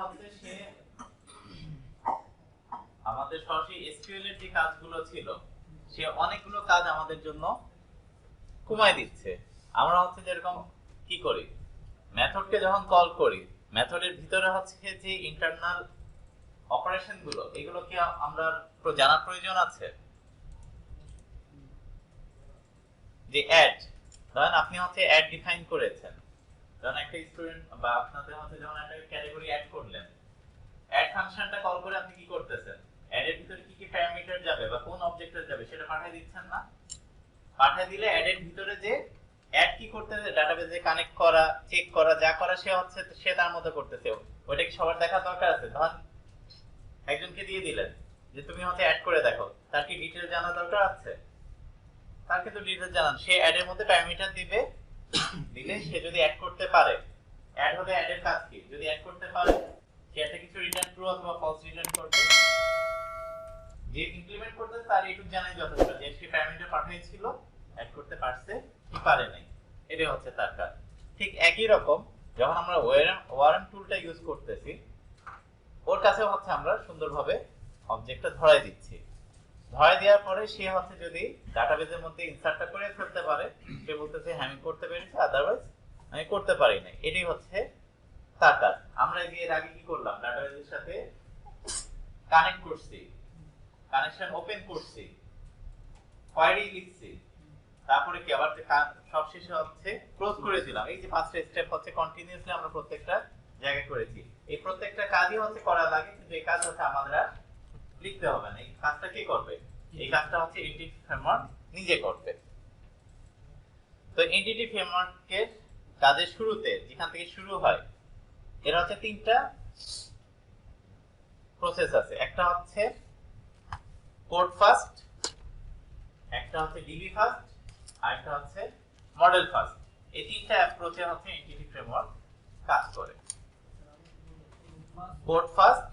হচ্ছে সে আমাদের সরাসরি এসকিউএল এর যে কাজগুলো ছিল সে অনেকগুলো কাজ আমাদের জন্য কমায় দিচ্ছে। আমরা হচ্ছে যেরকম কি করি, মেথডকে যখন কল করি, মেথডের ভিতরে হচ্ছে যে ইন্টারনাল অপারেশন গুলো, এগুলো কি আমরা জানার প্রয়োজন আছে? যে অ্যাড, ধরেন আপনি হচ্ছে অ্যাড ডিফাইন করেছেন, ধরেন একটা স্টুডেন্ট বা আপনাদের হচ্ছে যখন একটা ক্যাটাগরি অ্যাড করলেন, অ্যাড ফাংশনটা কল করে আপনি কি করতেছেন, অ্যাড এর ভিতরে কি কি প্যারামিটার যাবে বা কোন অবজেক্টে যাবে সেটা পাঠিয়ে দিচ্ছেন না? পাঠিয়ে দিলে অ্যাড এর ভিতরে যে অ্যাড কি করতেছে, ডাটাবেজে কানেক্ট করা, চেক করা, যা করা সে হচ্ছে সে তার মতো করতেছে। ওইটা কি সবার দেখা দরকার আছে? ধরেন একজনকে দিয়ে দিলেন যে তুমি হচ্ছে অ্যাড করে দেখো, তার কি ডিটেইলস জানা দরকার আছে? তার কিন্তু ডিটেইলস জানান, সে অ্যাড এর মধ্যে প্যারামিটার দিবে, দিলে সে যদি অ্যাড করতে পারে, অ্যাড হলে অ্যাড এর কাজ কি, যদি অ্যাড করতে পারে সে একটা কিছু রিটার্ন ট্রু অথবা ফলস রিটার্ন করবে। যে ইমপ্লিমেন্ট করতে তার এইটুকু জানাই যথেষ্ট যে সে প্যারামিটার পাঠিয়েছিল, অ্যাড করতে পারছে কি পারে নাই, এটাই হচ্ছে তার কাজ। ঠিক একই রকম যখন আমরা ওয়ারেন্ট টুলটা ইউজ করতেছি, ওর কাছে হচ্ছে আমরা সুন্দরভাবে অবজেক্টটা ধরাই দিচ্ছি। ধরাই দেওয়ার পরে সে হচ্ছে যদি ডাটাবেজের মধ্যে ইনসার্টটা করে ফেলতে পারে, সে বলতেছে হ্যাঁ আমি করতে পেরেছি, আদারওয়াইজ আমি করতে পারি না। এটাই হচ্ছে তার কাজ। আমরা এর আগে কি করলাম, ডাটাবেজের সাথে কানেক্ট করছি, কানেকশন ওপেন করছি, কোয়েরি লিখছি, তারপরে কি আবার সবশেষে হচ্ছে ক্লোজ করে দিলাম। এই যে পাঁচটা স্টেপ হচ্ছে কন্টিনিউয়াসলি আমরা প্রত্যেকটা জায়গায় করেছি। এই প্রত্যেকটা কাজই হচ্ছে করা লাগে, কিন্তু এই কাজ হচ্ছে আমাদের আর লিখতে হবে না। এই কাজটা কে করবে? এই কাজটা হচ্ছে এনটিটি ফ্রেমওয়ার্ক নিজে করবে। তো এনটিটি ফ্রেমওয়ার্কের কাজের শুরুতে যেখান থেকে শুরু হয়, এর হচ্ছে তিনটা প্রসেস আছে। একটা হচ্ছে কোড ফার্স্ট, একটা হচ্ছে ডিবি ফার্স্ট, আর একটা হচ্ছে মডেল ফার্স্ট। এই তিনটা অ্যাপ্রোচে হচ্ছে এনটিটি ফ্রেমওয়ার্ক কাজ করে। কোড ফার্স্ট,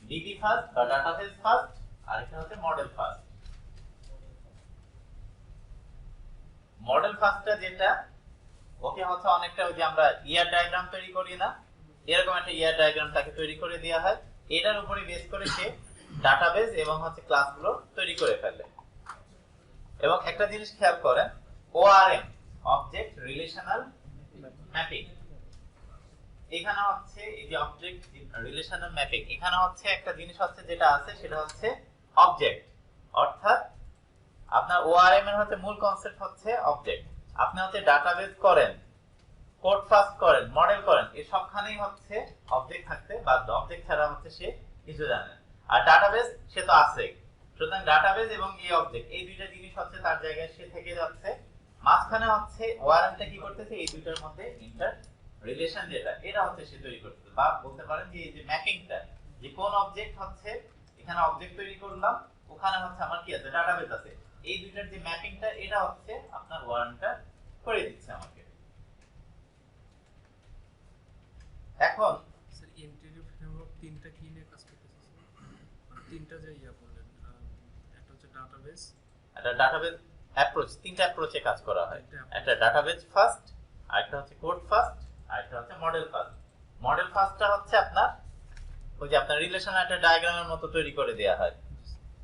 ডিবি ফার্স্ট বা ডাটাবেস ফার্স্ট, আর একটা হচ্ছে মডেল ফার্স্ট। মডেল ফার্স্টটা যেটা, ওকে হচ্ছে অনেকটা ওই যে আমরা ইয়ার ডায়াগ্রাম তৈরি করি না, এরকম একটা ইয়ার ডায়াগ্রাম তাকে তৈরি করে দেওয়া হয়। এটার উপরে বেস করে সে ডাটাবেস এবং হচ্ছে ক্লাসগুলো তৈরি করে ফেলে। এবং একটা জিনিস খেয়াল করেন, ওআরএম, অবজেক্ট রিলেশনাল ম্যাপিং, এখানে হচ্ছে এই যে অবজেক্ট রিলেশনাল ম্যাপিং, এখানে হচ্ছে একটা জিনিস হচ্ছে যেটা আছে সেটা হচ্ছে অবজেক্ট। অর্থাৎ আপনার ওআরএম এর হচ্ছে মূল কনসেপ্ট হচ্ছে অবজেক্ট। আপনি হচ্ছে ডাটাবেস করেন, কোড ফার্স্ট করেন, মডেল করেন, এই সবখানেই হচ্ছে অবজেক্ট থাকতে বাধ্য। অবজেক্ট ছাড়া হচ্ছে সে কিছু জানে না। আর ডাটাবেস সে তো আছে, সুতরাং ডাটাবেস এবং এই অবজেক্ট, এই দুইটা জিনিস হচ্ছে তার জায়গায় সে থেকে যাচ্ছে। মাঝখানে হচ্ছে ওয়ারেন্টটা কি করতেছে, এই দুইটার মধ্যে ইন্টার রিলেশন যেটা, এটা হচ্ছে সে তৈরি করতেছে। বা বলতে পারেন যে এই যে ম্যাপিংটা, যে কোন অবজেক্ট হচ্ছে, এখানে অবজেক্ট তৈরি করলাম, ওখানে হচ্ছে আমার কি আছে, ডাটাবেস আছে, এই দুইটার যে ম্যাপিংটা, এটা হচ্ছে আপনার ওয়ারেন্টটা করে দিচ্ছে আমাকে। এখন স্যার এনটিটি ফ্রেমওয়ার্ক তিনটা কি নিয়ে কাজ করতেছে? তিনটা যে বললেন, একটা হচ্ছে ডাটাবেস, একটা ডাটাবেস অ্যাপ্রোচ, তিনটা অ্যাপ্রোচে কাজ করা হয়। একটা ডাটাবেস ফার্স্ট, আরেকটা হচ্ছে কোড ফার্স্ট, আরেকটা হচ্ছে মডেল ফার্স্ট। মডেল ফার্স্টটা হচ্ছে আপনার ওই যে আপনার রিলেশন একটা ডায়াগ্রামের মতো তৈরি করে দেয়া হয়,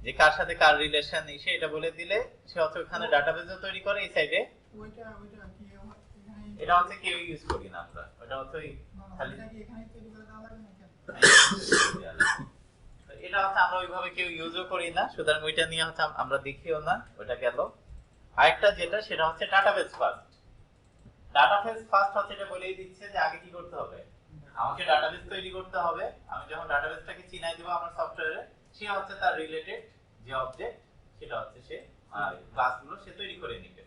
যে কার সাথে কার রিলেশন এসে এটা বলে দিলে সে হচ্ছে ওখানে ডাটাবেসও তৈরি করে। এই সাইডে ওইটা কি এখানে এটা হচ্ছে কেউ ইউজ করি না আমরা, ওটা হচ্ছে খালি এটা কি এখানে তৈরি করে দেওয়া লাগে নাকি? এটা হচ্ছে আমরা ওইভাবে কেউ ইউজও করি না, সুতরাং ওইটা নিয়ে হচ্ছে আমরা দেখিও না, ওটা গেল। আরেকটা যেটা সেটা হচ্ছে ডাটাবেস ফার্স্ট। ডাটাবেস ফার্স্ট হচ্ছে এটা বলেই দিচ্ছে যে আগে কি করতে হবে, আমাকে ডাটাবেস তৈরি করতে হবে। আমি যখন ডাটাবেসটাকে চিনাই দেব আমার সফটওয়্যারে, সে হচ্ছে তার রিলেটেড যে অবজেক্ট সেটা হচ্ছে সে ক্লাসগুলো সে তৈরি করে নেবে।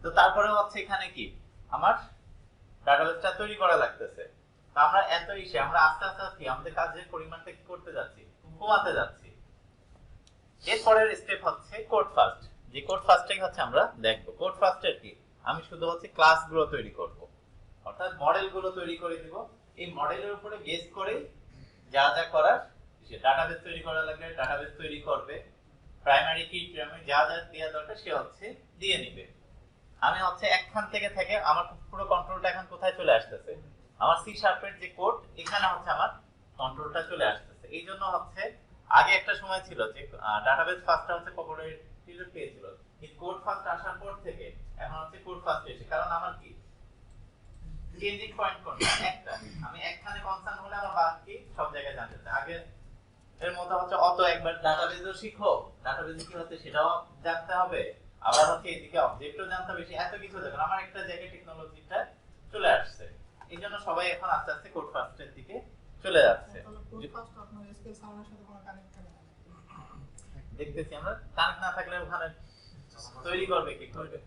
তো তারপরে হচ্ছে এখানে কি আমার ডাটাবেসটা তৈরি করা লাগতেছে। তো আমরা এত ইসে আমরা আস্তে আস্তে কি আমাদের কাজের পরিমাণটা কি করতে যাচ্ছি, কমাতে যাচ্ছি। এরপরের স্টেপ হচ্ছে কোড ফার্স্ট। যে কোড ফার্স্টটাই হচ্ছে আমরা দেখব। কোড ফার্স্টের কি, আমি শুধু হচ্ছে ক্লাসগুলো তৈরি করব, অর্থাৎ মডেলগুলো তৈরি করে দিব। এই মডেলের উপরে বেস করে যা যা করার, সে ডাটাবেস তৈরি করা লাগলে ডাটাবেস তৈরি করবে, প্রাইমারি কি প্রাইমারি যা যা দেওয়া দরকার সে হচ্ছে দিয়ে নিবে। আমি হচ্ছে একখান থেকে আমার পুরো কন্ট্রোলটা এখন কোথায় চলে আসতেছে, আমার সি শার্পের যে কোড এখানে হচ্ছে আমার কন্ট্রোলটা চলে আসতেছে। এই জন্য হচ্ছে আগে একটা সময় ছিল যে ডাটাবেস ফার্স্টটা হচ্ছে প্রপার্টির পেয়েছিল, কিন্তু কোড ফার্স্ট আসার পর থেকে এখন হচ্ছে কোড ফার্স্ট এসে, কারণ আমার কি চেঞ্জিং পয়েন্ট কোনটা একটা, আমি একখানে কনসার্ন হলে আমার বাকি সব জায়গায় জানতে চাই। আগে এর মতো হচ্ছে অত একবার ডাটাবেসও শিখো, ডাটাবেসে কি হচ্ছে সেটাও জানতে হবে, আবার হচ্ছে এদিকে অবজেক্টও জানতে হবে, এত কিছু দেখুন আমার একটা জায়গায় টেকনোলজিটা চলে আসছে। এই জন্য সবাই এখন আস্তে আস্তে কোড ফার্স্টের দিকে চলে যাচ্ছে। তাহলে কোড ফার্স্ট আপনার এসকিউএল সার্ভারের সাথে কোনো কানেক্ট থাকে না। দেখতেছি আমরা কানেক্ট না থাকলে ওখানে তৈরি করবে কি করবে,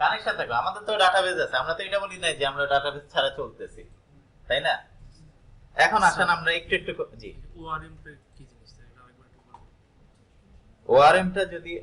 কানেকশন থাকবে। আমাদের তো ডাটাবেস আছে, আমরা তো এটা বলি না যে আমরা ডাটাবেস ছাড়া চলতেছি, তাই না? এখন আসেন আমরা একটু একটু জি ওআরএম টা কি জিনিস এটা আরেকবার একটু বলুন। ওআরএম টা যদি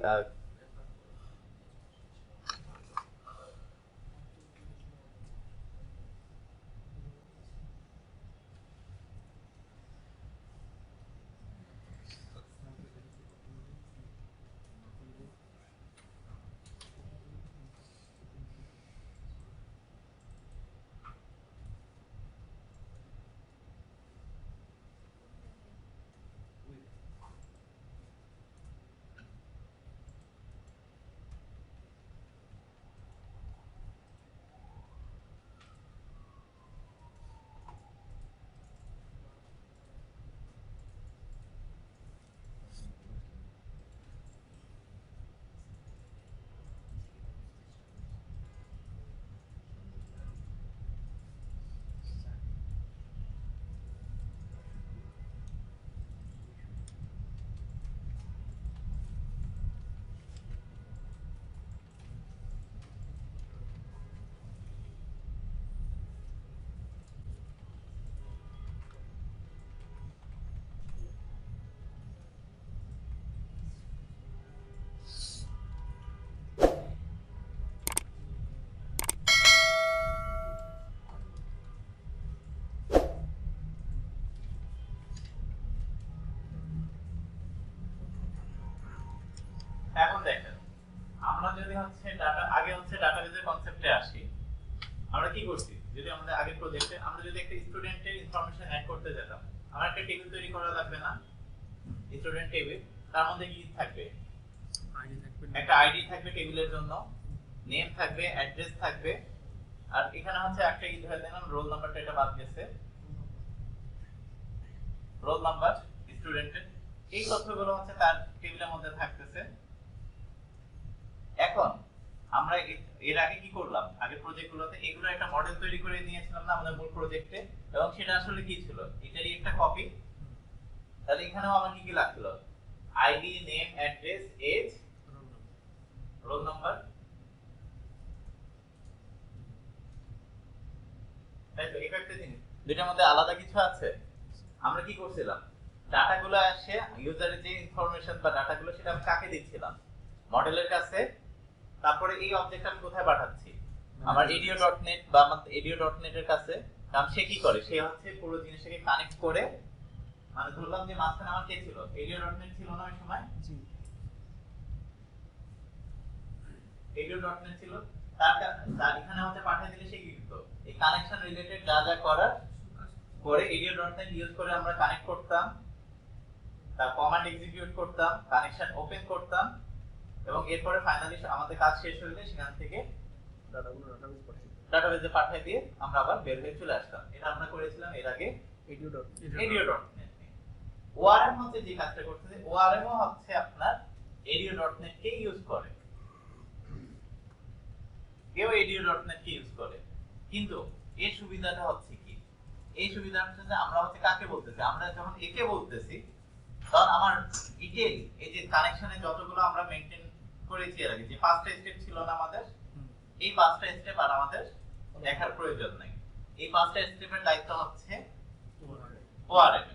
এখন দেখেন আমরা যদি হচ্ছে ডাটা আগে হচ্ছে ডাটাবেসের কনসেপ্টে আসি, আমরা কি করছি, যদি আমাদের আগের প্রজেক্টে আমরা যদি একটা স্টুডেন্টের ইনফরমেশন অ্যাড করতে যেতাম, আমার একটা টেবিল তৈরি করা লাগবে না? স্টুডেন্ট টেবিল, তার মধ্যে কি থাকবে? আইডি থাকবে, একটা আইডি থাকবে টেবিলের জন্য, নেম থাকবে, অ্যাড্রেস থাকবে, আর এখানে হচ্ছে একটা ধরে দিলাম রোল নাম্বারটা, এটা বাদ গেছে, রোল নাম্বার স্টুডেন্টের, এই তথ্যগুলো হচ্ছে তার টেবিলের মধ্যে থাকতেছে। এখন আমরা এর আগে কি করলাম, আগের প্রজেক্টগুলোতে এগুলো একটা মডেল তৈরি করে নিয়েছিলাম না আমাদের মূল প্রজেক্টে, এবং সেটা আসলে কি ছিল, এটারই একটা কপি। তাহলে এখানেও আমার কি কি লাগছিল, ID, name, address, age, roll number, তাই তো? এই কয়েকটা জিনিস, দুইটার মধ্যে আলাদা কিছু আছে? আমরা কি করছিলাম, ডাটাগুলো আসে ইউজারের যে ইনফরমেশন বা ডাটাগুলো সেটা আমি কাকে দিচ্ছিলাম, মডেলের কাছে। তারপরে এই অবজেক্ট আমি কোথায় পাঠাচ্ছি, আমার edu.net বা আমার edu.net এর কাছে। কারণ সে কি করে, সে হচ্ছে পুরো জিনিসটাকে কানেক্ট করে, মানে ধরলাম যে মাঝখানে আমার কে ছিল, edu.net ছিল না ওই সময়, জি edu.net ছিল, তার এখানে হচ্ছে পাঠিয়ে দিলে সে কি করতো, এই কানেকশন রিলেটেড যা যা করার করে edu.net ইউজ করে আমরা কানেক্ট করতাম, তার কমান্ড এক্সিকিউট করতাম, কানেকশন ওপেন করতাম, এবং এরপরে ফাইনালি আমাদের কাজ শেষ হলে সেখান থেকে ডাটাবেসে পাঠিয়ে দিয়ে আমরা আবার বের হয়ে চলে আসতাম। এটা আমরা করেছিলাম এর আগে edu.net। ওআরএম হচ্ছে যে কাজটা করতেছে, ওআরএম ও হচ্ছে আপনার edu.net কে ইউজ করে, কেউ edu.net কে ইউজ করে, কিন্তু এর সুবিধাটা হচ্ছে কি, এই সুবিধাটা হচ্ছে যে আমরা হচ্ছে কাকে বলতেছি, আমরা যখন একে বলতেছি তখন আমার ডিটেইল এই যে কানেকশনে যতগুলো আমরা মেইনটেইন করেছি এর আগে, যে পাঁচটা স্টেপ ছিল না আমাদের, এই পাঁচটা স্টেপ আর আমাদের দেখার প্রয়োজন নাই। এই পাঁচটা স্টেপের দায়িত্ব হচ্ছে ওআরএম,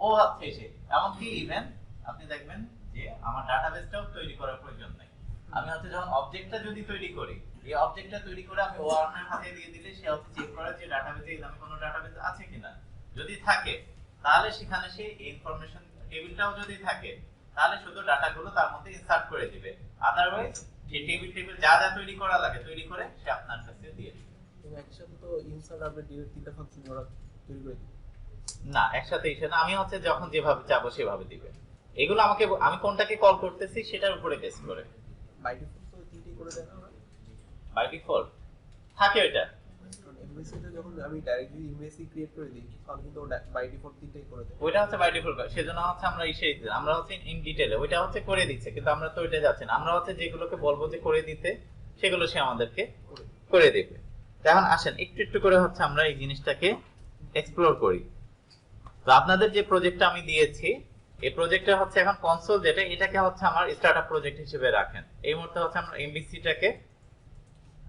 ও হচ্ছে এসে এমনকি ইভেন আপনি দেখবেন যে আমার ডাটাবেসটাও তৈরি করার প্রয়োজন নাই। আমি হচ্ছে যখন অবজেক্টটা যদি তৈরি করি, এই অবজেক্টটা তৈরি করে আমি ওআরএম এর হাতে দিয়ে দিলে সে হচ্ছে চেক করে যে ডাটাবেসে এই নামে কোনো ডাটাবেস আছে কিনা, যদি থাকে তাহলে সেখানে সে ইনফরমেশন টেবিলটাও যদি থাকে তাহলে শুধু ডাটাগুলো তার মধ্যে ইনসার্ট করে দিবে, আদারওয়াইজ যে টেবিল যা যা তৈরি করা লাগে তৈরি করে সে আপনার কাছে দিয়ে দিবে। একসাথে তো ইনসার্ট আপডেট ডিলিট তিনটা ফাংশন ওরা তৈরি করে দিবে। না একসাথে এসে না, আমি হচ্ছে যখন যেভাবে চাবো সেভাবে দিবে। এগুলো আমাকে আমি কোনটাকে কল করতেছি সেটার উপরে বেস করে। বাই ডিফল্ট তো তিনটেই করে দেয় না ওরা? বাই ডিফল্ট থাকে ওইটা। কারণ এমবিসিতে যখন আমি ডাইরেক্টলি এমবিসি ক্রিয়েট করে দিই তাহলে কিন্তু বাই ডিফল্ট তিনটেই করে দেয়। ওইটা হচ্ছে বাই ডিফল্ট, সেজন্য হচ্ছে আমরা আমরা হচ্ছে ইন ডিটেইলে ওইটা হচ্ছে করে দিচ্ছে, কিন্তু আমরা তো ওইটা যাচ্ছি না। আমরা হচ্ছে যেগুলোকে বলবো যে করে দিতে সেগুলো সে আমাদেরকে করে দেবে। এখন আসেন একটু একটু করে হচ্ছে আমরা এই জিনিসটাকে এক্সপ্লোর করি। তো আপনাদের যে প্রজেক্টটা আমি দিয়েছি এই প্রজেক্টটা হচ্ছে এখন কনসোল যেটা, এটাকে হচ্ছে আমার স্টার্টআপ প্রজেক্ট হিসেবে রাখেন। এই মুহূর্তে হচ্ছে আমরা এমবিসিটাকে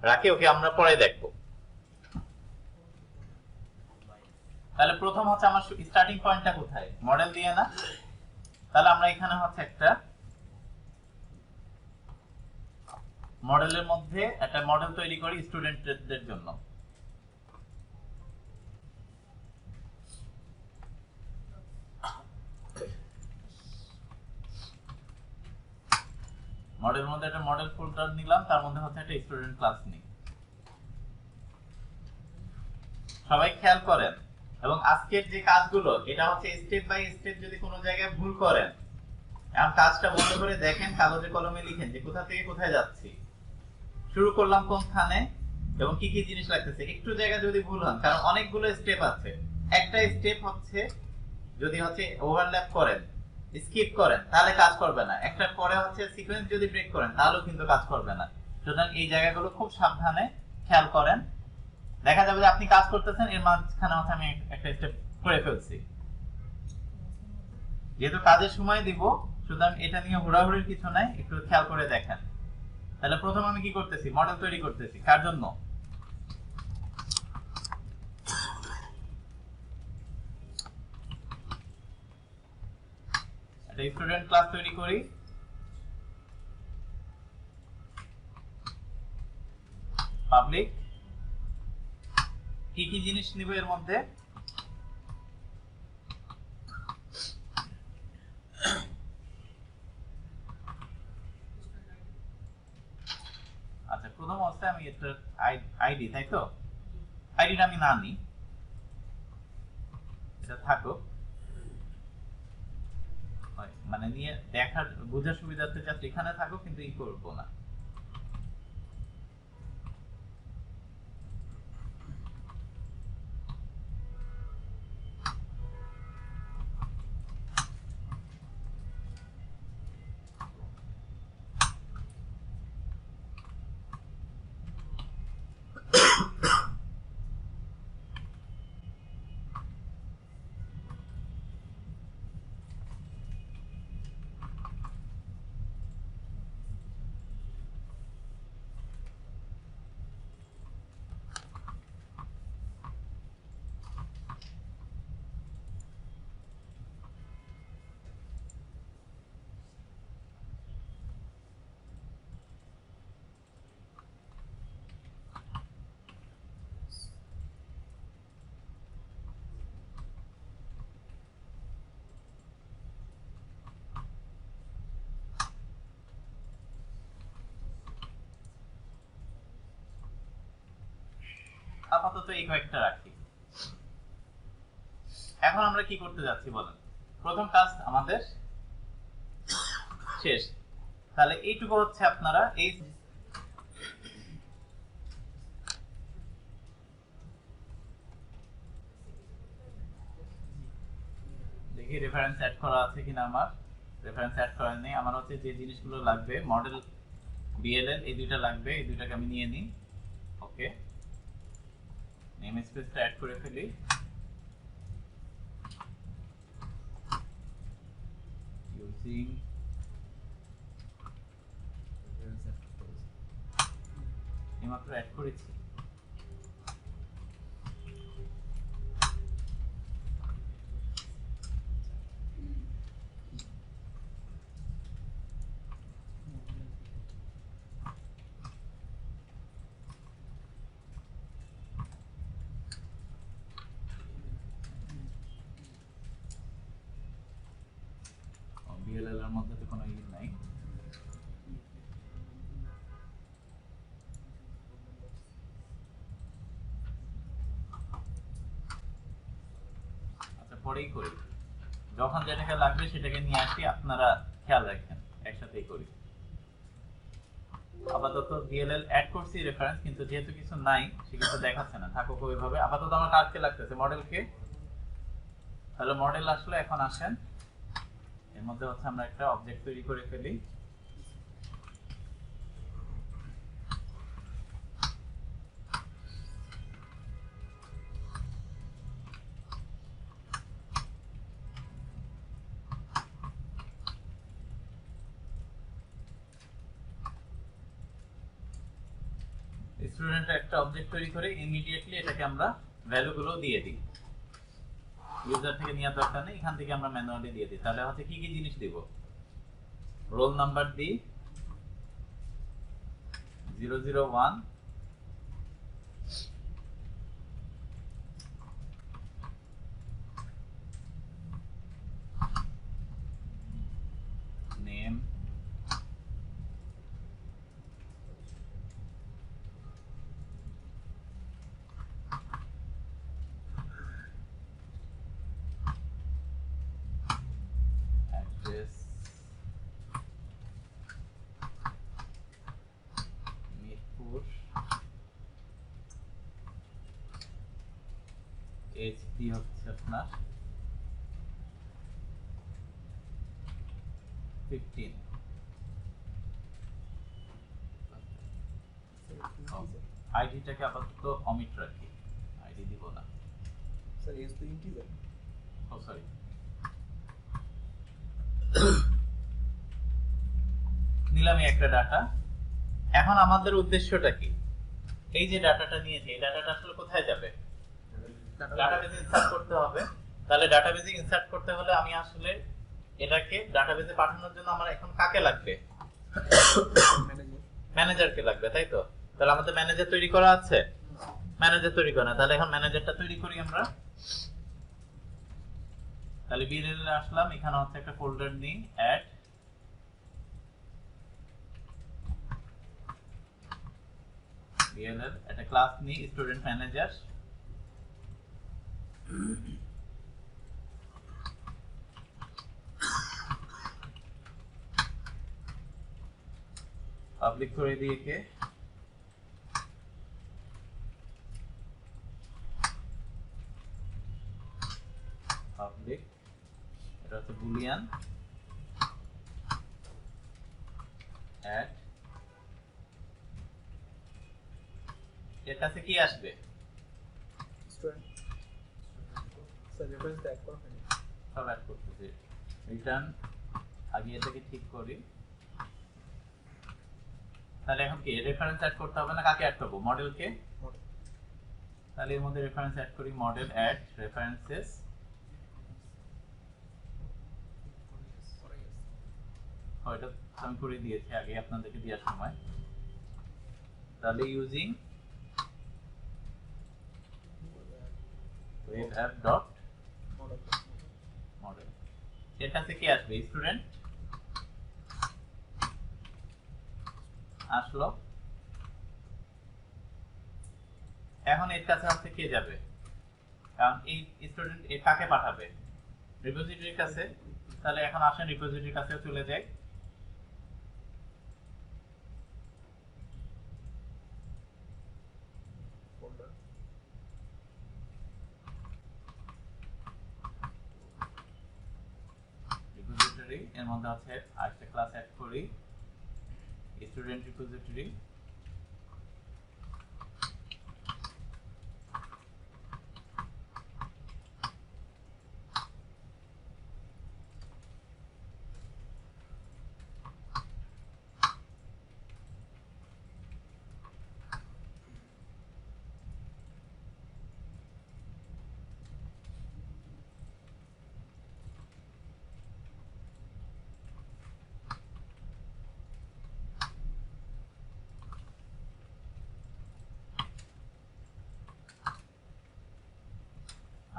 রাখি, ওকে আমরা পরে দেখব। তাহলে প্রথম হচ্ছে আমার স্টার্টিং পয়েন্টটা কোথায়, মডেল দিয়ে না? তাহলে আমরা এখানে হচ্ছে একটা মডেলের মধ্যে একটা মডেল তৈরি করি স্টুডেন্টদের জন্য। মডেলের মধ্যে একটা মডেল ফোল্ডার নিলাম, তার মধ্যে হচ্ছে একটা স্টুডেন্ট ক্লাস নিই। সবাই খেয়াল করেন এবং আজকের যে কাজগুলো এটা হচ্ছে স্টেপ বাই স্টেপ, যদি কোনো জায়গায় ভুল করেন এখন কাজটা বন্ধ করে দেখেন, কাগজে কলমে লিখেন যে কোথা থেকে কোথায় যাচ্ছি, শুরু করলাম কোনখানে এবং কি কি জিনিস লাগতেছে। একটু জায়গা যদি ভুল হন, কারণ অনেকগুলো স্টেপ আছে, একটা স্টেপ হচ্ছে যদি হচ্ছে ওভারল্যাপ করেন, স্কিপ করেন তাহলে কাজ করবে না, একটা পরে হচ্ছে সিকোয়েন্স যদি ব্রেক করেন তাহলেও কিন্তু কাজ করবে না। সুতরাং এই জায়গাগুলো খুব সাবধানে খেয়াল করেন। দেখা যাবে যে আপনি কাজ করতেছেন এর মাঝখানে হচ্ছে আমি একটা স্টেপ করে ফেলছি। যেহেতু কাজের সময় দিব সুতরাং এটা নিয়ে হুড়াহুড়ির কিছু নাই, একটু খেয়াল করে দেখেন। তাহলে প্রথম আমি কি করতেছি, মডেল তৈরি করতেছি। কার জন্য? একটা স্টুডেন্ট ক্লাস তৈরি করি। পাবলিক কি কি জিনিস নিব এর মধ্যে? আচ্ছা প্রথম অবস্থায় আমি এটা আইডি, তাই তো? আইডিটা আমি না নিই, এটা থাকো, মানে নিয়ে দেখার বোঝার সুবিধার্থে জাস্ট এখানে থাকো, কিন্তু ই করবো না। আপাতত এই কয়েকটা রাখি। এখন আমরা কি করতে যাচ্ছি বলেন? প্রথম কাজ আমাদের শেষ। তাহলে এইটুকু হচ্ছে আপনারা এই দেখি রেফারেন্স অ্যাড করা আছে কিনা। আমার রেফারেন্স অ্যাড করা নেই। আমার হচ্ছে যে জিনিসগুলো লাগবে মডেল বিএলএল এই দুইটা লাগবে, এই দুইটাকে আমি নিয়ে নিই। ওকে, নেম স্পেসটা অ্যাড করে ফেলি। ইউজিং এইমাত্র অ্যাড করেছি। বিএলএল এর মধ্যে তো কোনো ই নাই। পরেই করি, যখন যেটাকে লাগবে সেটাকে নিয়ে আসি, আপনারা খেয়াল রাখেন একসাথেই করি। আপাতত ডিএলএল অ্যাড করছি রেফারেন্স, কিন্তু যেহেতু কিছু নাই সেক্ষেত্রে দেখাচ্ছে না, থাকুক ওইভাবে। আপাতত আমার কাজকে লাগতেছে মডেলকে, তাহলে মডেল আসলে এখন আসেন এর মধ্যে হচ্ছে আমরা একটা অবজেক্ট তৈরি করে ফেলি। স্টুডেন্ট একটা অবজেক্ট তৈরি করে ইমিডিয়েটলি এটাকে আমরা ভ্যালুগুলো দিয়ে দিই, ইউজার থেকে নেওয়ার দরকার নেই, এখান থেকে আমরা ম্যানুয়ালি দিয়ে দিই। তাহলে হচ্ছে কি কি জিনিস দিব, রোল নাম্বার দিই 001, নেম, অ্যাড্রেস, মিরপুর, এইচডি হচ্ছে আপনার 15, আইডিটাকে আপাতত অমিট রাখি, আইডি দিব না। স্যার এস তো ইন্টিজার। ও সরি, নিলামই একটা ডাটা। এখন আমাদের উদ্দেশ্যটা কি, এই যে ডাটাটা নিয়েছি এই ডাটাটা আসলে কোথায় যাবে, ডাটাবেজে ইনসার্ট করতে হবে। তাহলে ডাটাবেজে ইনসার্ট করতে হলে আমি আসলে এটাকে ডাটাবেজে পাঠানোর জন্য আমার এখন কাকে লাগবে, ম্যানেজারকে লাগবে, তাই তো? তাহলে আমাদের ম্যানেজার তৈরি করা আছে, ম্যানেজার তৈরি করা, তাহলে এখন ম্যানেজারটা তৈরি করি আমরা। তাহলে বিএলএল এ আসলাম, এখানে হচ্ছে একটা ফোল্ডার নিই, অ্যাড বিএলএল, একটা ক্লাস নিই স্টুডেন্ট ম্যানেজার, পাবলিক করে দিয়ে কে পাবলিক, এটা হচ্ছে বুলিয়ান অ্যাড, এর কাছে কি আসবে, স্টুডেন্ট। স্যার রেফারেন্স ট্যাগ করা হয়নি। সব অ্যাড করতেছি, রিটার্ন আগে এটাকে ঠিক করি। তাহলে এখন কি রেফারেন্স অ্যাড করতে হবে না, কাকে অ্যাড করব, মডেলকে। মডেল। তাহলে এর মধ্যে রেফারেন্স অ্যাড করি, মডেল অ্যাড রেফারেন্সেস, হয়তো আমি করে দিয়েছি আগে আপনাদেরকে দেওয়ার সময়। তাহলে using web app dot model, এর কাছে কি আসবে, স্টুডেন্ট আসলো। এখন এর কাছে হচ্ছে কে যাবে, কারণ এই স্টুডেন্ট এর কাকে পাঠাবে, রিপোজিটরির কাছে। তাহলে এখন আসেন রিপোজিটরির কাছে চলে যাই, ফোল্ডার। রিপোজিটরি এর মধ্যে আছে আরেকটা ক্লাস অ্যাড করি, স্টুডেন্ট রিপোজিটরি,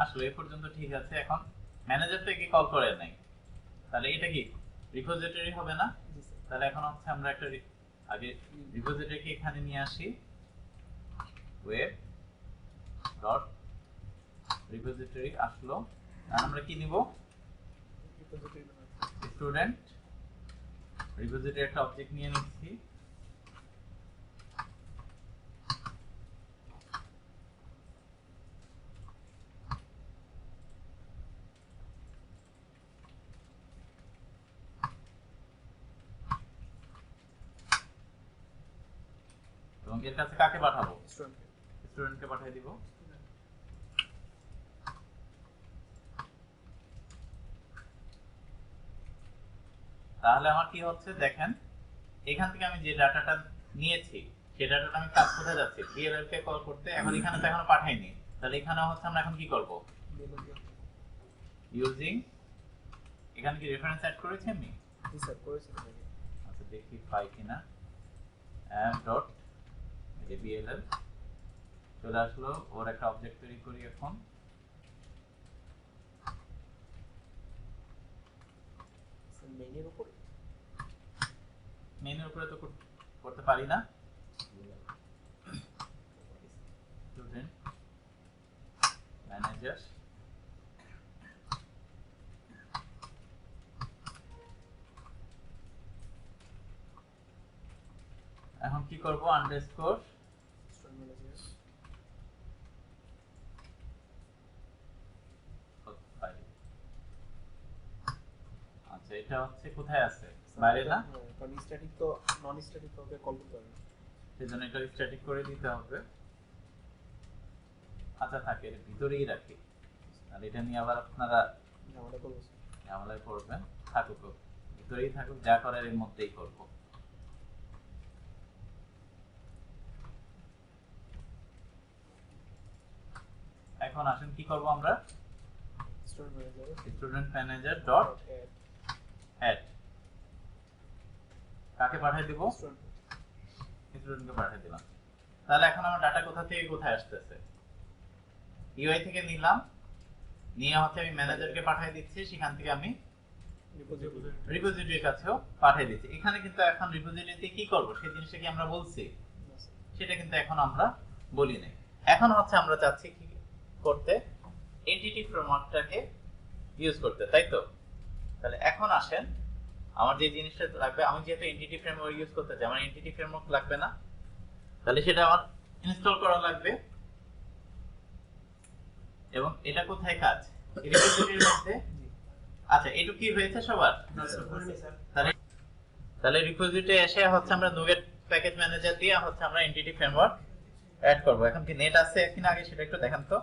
আসলে এই পর্যন্ত ঠিক আছে। এখন ম্যানেজার থেকে কল করে নাই, তাহলে এটা কি রিপোজিটরি হবে না? জি স্যার। তাহলে এখন হচ্ছে আমরা একটা আগে রিপোজিটরিকে এখানে নিয়ে আসি, ওয়েব ডট রিপোজিটরি আসলো, আর আমরা কি নিব স্টুডেন্ট রিপোজিটরি একটা অবজেক্ট নিয়ে নিচ্ছি এবং এর কাছে কাকে পাঠাবো স্টুডেন্টকে পাঠিয়ে দিব তাহলে আমার কি হচ্ছে দেখেন এখান থেকে আমি যে ডাটাটা নিয়েছি সেই ডাটাটা আমি কাজ কোথায় যাচ্ছে ডিএলএল কে কল করতে এখন এখানে তো এখনো পাঠাইনি তাহলে এখানে হচ্ছে আমরা এখন কি করব ইউজিং এখানে কি রেফারেন্স অ্যাড করেছি আমি স্যার করেছি আচ্ছা দেখি পাই কিনা এম ডট ডিএলএল চলে আসলো ওর একটা অবজেক্ট তৈরি করি এখন মেইনের উপরে মেনুর উপরে তো করতে পারি না স্টুডেন্ট ম্যানেজার এখন কি করব আন্ডারস্কোর স্টুডেন্ট ম্যানেজার আচ্ছা এটা হচ্ছে কোথায় আছে বাইরে না কারণ স্ট্যাটিক তো নন স্ট্যাটিক কাউকে কল করতে পারবে না সেজন্য এটা স্ট্যাটিক করে দিতে হবে আচ্ছা থাকে এর ভিতরেই রাখি আর এটা নিয়ে আবার আপনারা ঝামেলা করবো ঝামেলায় পড়বেন থাকুক ভিতরেই থাকুক যা করার এর মধ্যেই করব এখন আসুন কি করব আমরা স্টুডেন্ট ম্যানেজার ডট অ্যাড কাকে পাঠিয়ে দিব স্টুডেন্টকে পাঠিয়ে দিলাম তাহলে এখন আমার ডাটা কোথা থেকে কোথায় আসতেছে ইউআই থেকে নিলাম নিয়ে হচ্ছে আমি ম্যানেজারকে পাঠিয়ে দিচ্ছি সেখান থেকে আমি রিপোজিটরির কাছেও পাঠিয়ে দিচ্ছি এখানে কিন্তু এখন রিপোজিটরিতে কি করব সেই জিনিসটা কি আমরা বলছি সেটা কিন্তু এখন আমরা বলি নাই এখন হচ্ছে আমরা চাচ্ছি কি করতে এন্টিটি ফ্রেমওয়ার্কটাকে ইউজ করতে তাই তো তাহলে এখন আসেন আমার যে জিনিসটা লাগবে আমি যেহেতু এন্টিটি ফ্রেমওয়ার্ক ইউজ করতে চাই আমার এন্টিটি ফ্রেমওয়ার্ক লাগবে না তাহলে সেটা আমার ইনস্টল করা লাগবে এবং এটা কোথায় কাজ রিপোজিটরির মধ্যে আচ্ছা এটু কি হয়েছে সবার তাহলে রিপোজিটরি এসে হচ্ছে আমরা নুগেট প্যাকেজ ম্যানেজার দিয়ে হচ্ছে আমরা এন্টিটি ফ্রেমওয়ার্ক অ্যাড করব এখন কি নেট আছে কিনা আগে সেটা একটু দেখান তো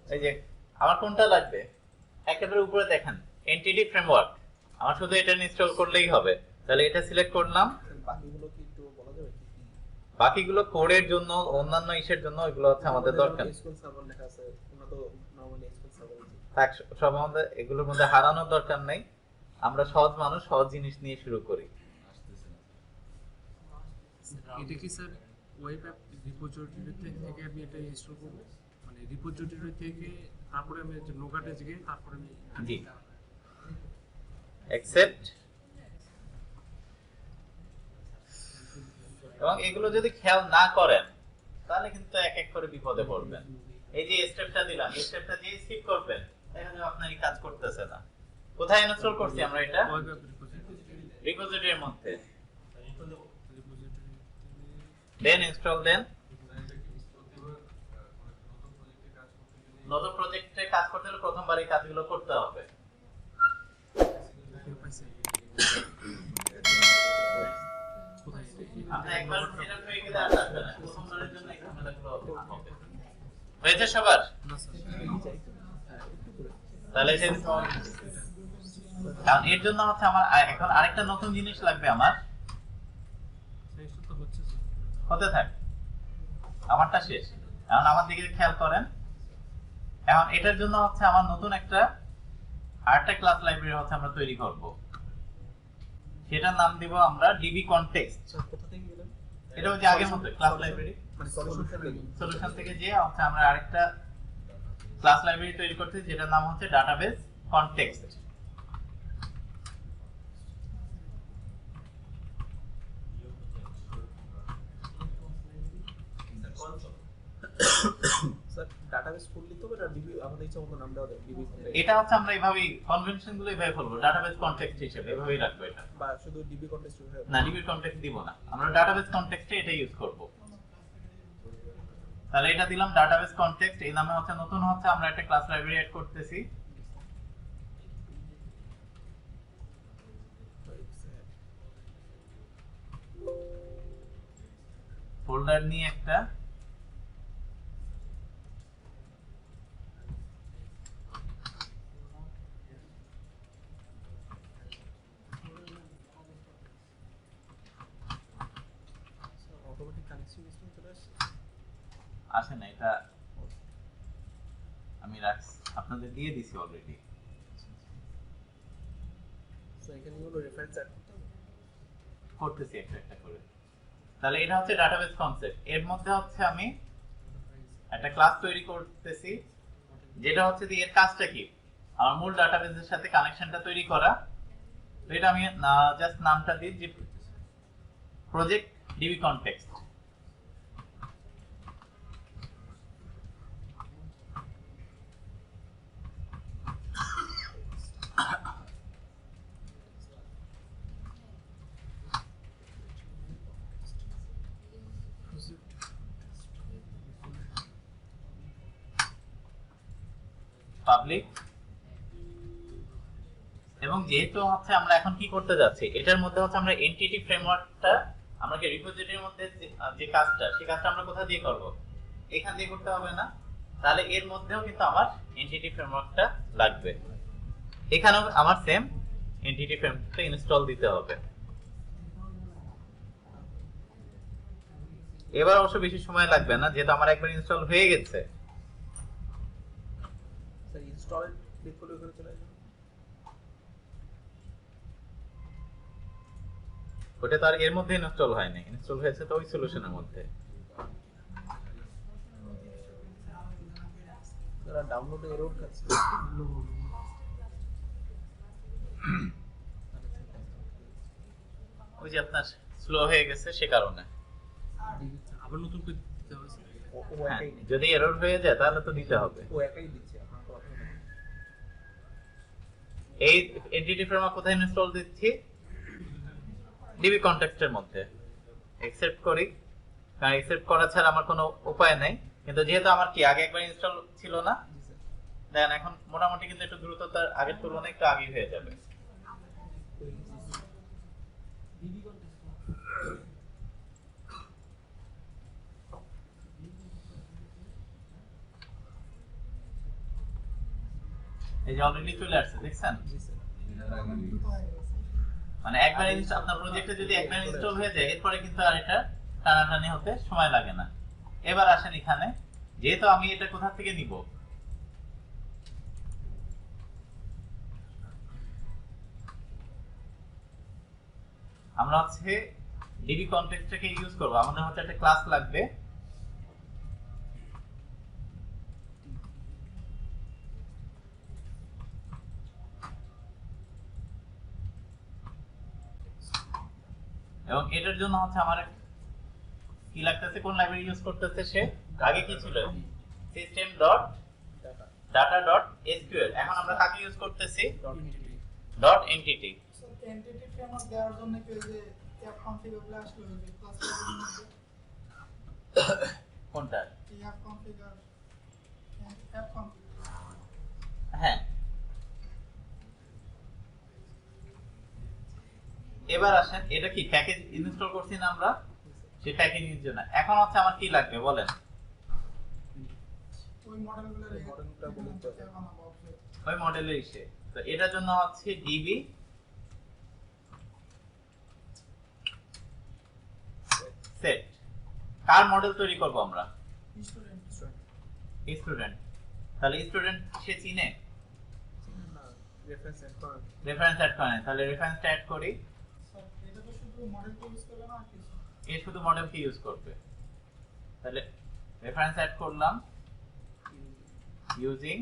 এই যে আমার কোনটা লাগবে একেবারে উপরে দেখেন এন্টিটি ফ্রেমওয়ার্ক আমার শুধু এটা ইনস্টল করলেই হবে তাহলে এটা সিলেক্ট করলাম বাকিগুলো কি একটু বলা যাবে কি বাকিগুলো কোডের জন্য অন্যান্য ইসের জন্য এগুলো হচ্ছে আমাদের দরকার এসকিউএল সার্ভার লেখা আছে ওনা তো নরমালি এসকিউএল সার্ভার থাক সব আমাদের এগুলোর মধ্যে হারানোর দরকার নাই আমরা সহজ মানুষ সহজ জিনিস নিয়ে শুরু করি এটা কি স্যার ওয়েব অ্যাপ রিপোজিটরি থেকে আমি এটা ইনস্টল করব মানে রিপোজিটরি থেকে তারপরে আমি নোগাটে গিয়ে তারপরে আমি জি অ্যাকসেপ্ট এবং এগুলো যদি খেয়াল না করেন তাহলে কিন্তু এক এক করে বিপদে পড়বেন এই যে স্টেপটা দিলাম এই স্টেপটা যে স্কিপ করবেন দেখা যাবে আপনার এই কাজ করতেছে না কোথায় ইনস্টল করছি আমরা এটা ওয়েব অ্যাপ রিপোজিটরির মধ্যে রিপোজিটরি দেন ইনস্টল দেন নতুন প্রজেক্টে কাজ করতে হলে প্রথমবার এই কাজগুলো করতে হবে কোথায় আপনি একবার সেটআপ হয়ে গেলে আর লাগবে না প্রথমবারের জন্য এই ঝামেলাগুলো হবে হয়েছে সবার না স্যার তাহলে কারণ এর জন্য হচ্ছে আমার এখন আরেকটা নতুন জিনিস লাগবে আমার শেষ তো হচ্ছে স্যার হতে থাক আমারটা শেষ এখন আমার দিকে খেয়াল করেন এখন এটার জন্য হচ্ছে আমার নতুন একটা আরেকটা ক্লাস লাইব্রেরি হচ্ছে আমরা তৈরি করব সেটার নাম দিব আমরা ডিবি কনটেক্সট। স্যার কোথা থেকে গেলেন? এটা হচ্ছে আগের মতো ক্লাস লাইব্রেরি মানে সলিউশন থেকে সলিউশন থেকে যে হচ্ছে আমরা আরেকটা ক্লাস লাইব্রেরি তৈরি করতেছি যেটার নাম হচ্ছে ডাটাবেস কনটেক্সট। স্যার ডাটাবেস ফুল লিখতে হবে না ডিবি আমাদের ইচ্ছা মতো নাম দেওয়া যায় ডিবি এটা হচ্ছে আমরা এইভাবেই কনভেনশন গুলো এইভাবে বলবো ডাটাবেস কনটেক্সট হিসেবে এভাবেই রাখবো এটা। বা শুধু ডিবি কন্টেক্সট হয়ে না ডিবি কনটেক্সট দিব না, আমরা ডাটাবেস কনটেক্সটে এটা ইউজ করব। তাহলে এটা দিলাম ডাটাবেস কনটেক্সট, এই নামে হচ্ছে নতুন হচ্ছে আমরা একটা ক্লাস লাইব্রেরি এড করতেছি। ফোল্ডার নিয়ে একটা অটোমেটিক কানেকশন সিস্টেম চলে আসছে। আসে না, এটা আমি আপনাদের দিয়ে দিছি অলরেডি। স্যার এখানে হলো রেফারেন্স অ্যাড করতে হবে। করতেছি একটা একটা করে। তাহলে এটা হচ্ছে ডাটাবেস কনসেপ্ট। এর মধ্যে হচ্ছে আমি একটা ক্লাস তৈরি করতেছি যেটা হচ্ছে যে এর কাজটা কি, আমার মূল ডাটাবেসের সাথে কানেকশনটা তৈরি করা। তো এটা আমি জাস্ট নামটা দিই যে প্রজেক্ট ডিবি কনটেক্সট। পাবলিক। এবং যেহেতু হচ্ছে আমরা এখন কি করতে যাচ্ছি এটার মধ্যে হচ্ছে আমরা এনটিটি ফ্রেমওয়ার্কটা আমরা কি রিপোজিটরির মধ্যে যে কাজটা সেই কাজটা আমরা কোথা দিয়ে করব, এখান দিয়ে করতে হবে না। তাহলে এর মধ্যেও কিন্তু আমার এনটিটি ফ্রেমওয়ার্কটা লাগবে, এখানেও আমার সেম এনটিটি ফ্রেমওয়ার্কটা ইনস্টল দিতে হবে। এবার অবশ্য বেশি সময় লাগবে না যেহেতু আমার একবার ইনস্টল হয়ে গেছে। স্যার ইনস্টল ক্লিক করলে ওখানে চলে আসবে। ওটা তো আর এর মধ্যে ইনস্টল হয়নি, ইনস্টল হয়েছে তো ওই সলিউশনের মধ্যে। স্যার ডাউনলোডে এরর খাচ্ছে। ওই যে আপনার স্লো হয়ে গেছে সে কারণে। আবার নতুন করে দিতে হবে স্যার। ও হ্যাঁ, একাই নেই। যদি এরর হয়ে যায় তাহলে তো দিতে হবে। ও একাই দিচ্ছে আপনার তো অপশন নেই। এই এনটিটি ফ্রেমওয়ার্ক কোথায় ইনস্টল দিচ্ছি, ডিবি কনটেক্সটের মধ্যে। অ্যাকসেপ্ট করি, কারণ অ্যাকসেপ্ট করা ছাড়া আমার কোনো উপায় নাই। কিন্তু যেহেতু আমার কি আগে একবার ইনস্টল ছিল না, জি স্যার। দেন এখন মোটামুটি কিন্তু একটু দ্রুত তার আগের তুলনায় একটু আগে হয়ে যাবে। এই যে অলরেডি চলে আসছে দেখছেন, জি স্যার। দ্রুত হয়ে গেছে। মানে একবার আপনার প্রজেক্টে যদি একবার ইনস্টল হয়ে যায় এরপরে কিন্তু আর এটা টানাটানি হতে সময় লাগে না। এবার আসেন এখানে, যেহেতু আমি এটা কোথা থেকে নিব, আমরা হচ্ছে ডিবি কনটেক্সটটাকে ইউজ করব। আমাদের হচ্ছে একটা ক্লাস লাগবে, এবং এটার জন্য হচ্ছে আমার কি লাগতেছে, কোন লাইব্রেরি ইউজ করতেছে সে, আগে কি ছিল system dot data data dot SQL, এখন আমরা কাকে ইউজ করতেছি dot dot entity. So, entity framework দেওয়ার জন্য কি ওই যে অ্যাপ কনফিগার আসলো ওই যে ক্লাস কোনটা? অ্যাপ কনফিগার অ্যাপ কনফিগার হ্যাঁ, এবার আসেন এটা কি প্যাকেজ ইনস্টল করছি না আমরা, সেই প্যাকেজিং জন্য এখন হচ্ছে আমার কি লাগবে বলেন, ওই মডেলগুলোর মডেলটা বলে দিতে হবে। বানাবো অবশ্যই। ওই মডেলের ইসে। তো এটার জন্য হচ্ছে ডিবি সেট। কার মডেল তৈরি করব আমরা? Student student. তাহলে স্টুডেন্ট সে চিনে, না রেফারেন্স অ্যাড করা। রেফারেন্স অ্যাড করে, তাহলে রেফারেন্সটা অ্যাড করি। স্যার শুধু মডেলকে ইউজ করলে না আর কিছু এ শুধু মডেলকে ইউজ করবে। তাহলে রেফারেন্স অ্যাড করলাম ইউজিং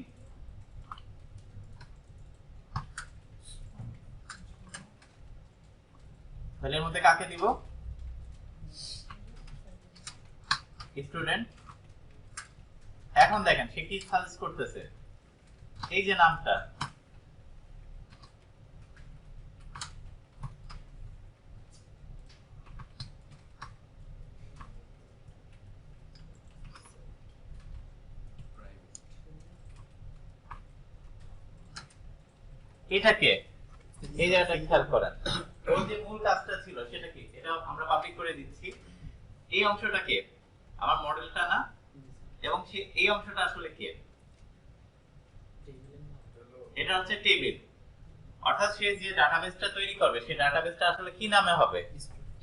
তাহলে এর মধ্যে কাকে দিব স্টুডেন্ট। এখন দেখেন সে কি সাজেস্ট করতেছে এই যে নামটা এটাকে এই জায়গাটা খেয়াল করেন ওর যে মূল কাজটা ছিল সেটা কি এটা আমরা পাবলিক করে দিচ্ছি এই অংশটাকে আমার মডেলটা না এবং সে এই অংশটা আসলে কি এটা হচ্ছে টেবিল অর্থাৎ সে যে ডাটাবেসটা তৈরি করবে সেই ডাটাবেসটা আসলে কি নামে হবে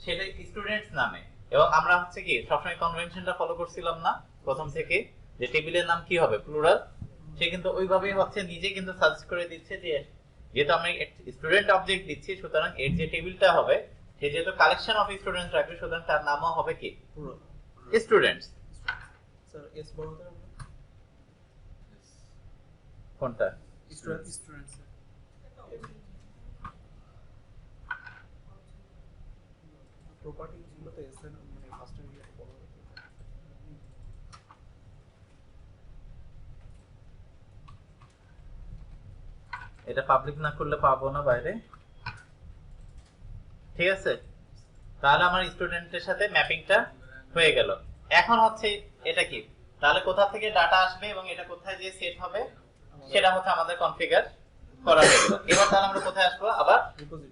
সেটা স্টুডেন্টস নামে এবং আমরা হচ্ছে কি সবসময় কনভেনশনটা ফলো করছিলাম না প্রথম থেকে যে টেবিলের নাম কি হবে প্লুরাল সে কিন্তু ওইভাবেই হচ্ছে নিজে কিন্তু সাজেস্ট করে দিচ্ছে যে যেহেতু আমি স্টুডেন্ট অবজেক্ট দিচ্ছি সুতরাং এর যে টেবিলটা হবে সে যেহেতু কালেকশন অফ স্টুডেন্টস রাখবে সুতরাং তার নামও হবে কি স্টুডেন্টস স্যার এস বড় হতে হবে কোনটা স্টুডেন্টস প্রপার্টি গুলোতে এস এর মানে ফার্স্ট এর বড় হতে হবে। এটা পাবলিক না করলে পাবো না বাইরে ঠিক আছে তাহলে আমার স্টুডেন্টের সাথে ম্যাপিংটা হয়ে গেল এখন হচ্ছে এটা কি তাহলে কোথা থেকে ডাটা আসবে এবং এটা কোথায় গিয়ে সেট হবে সেটা হচ্ছে আমাদের কনফিগার করা হয়ে গেল এবার তাহলে আমরা কোথায় আসবো আবার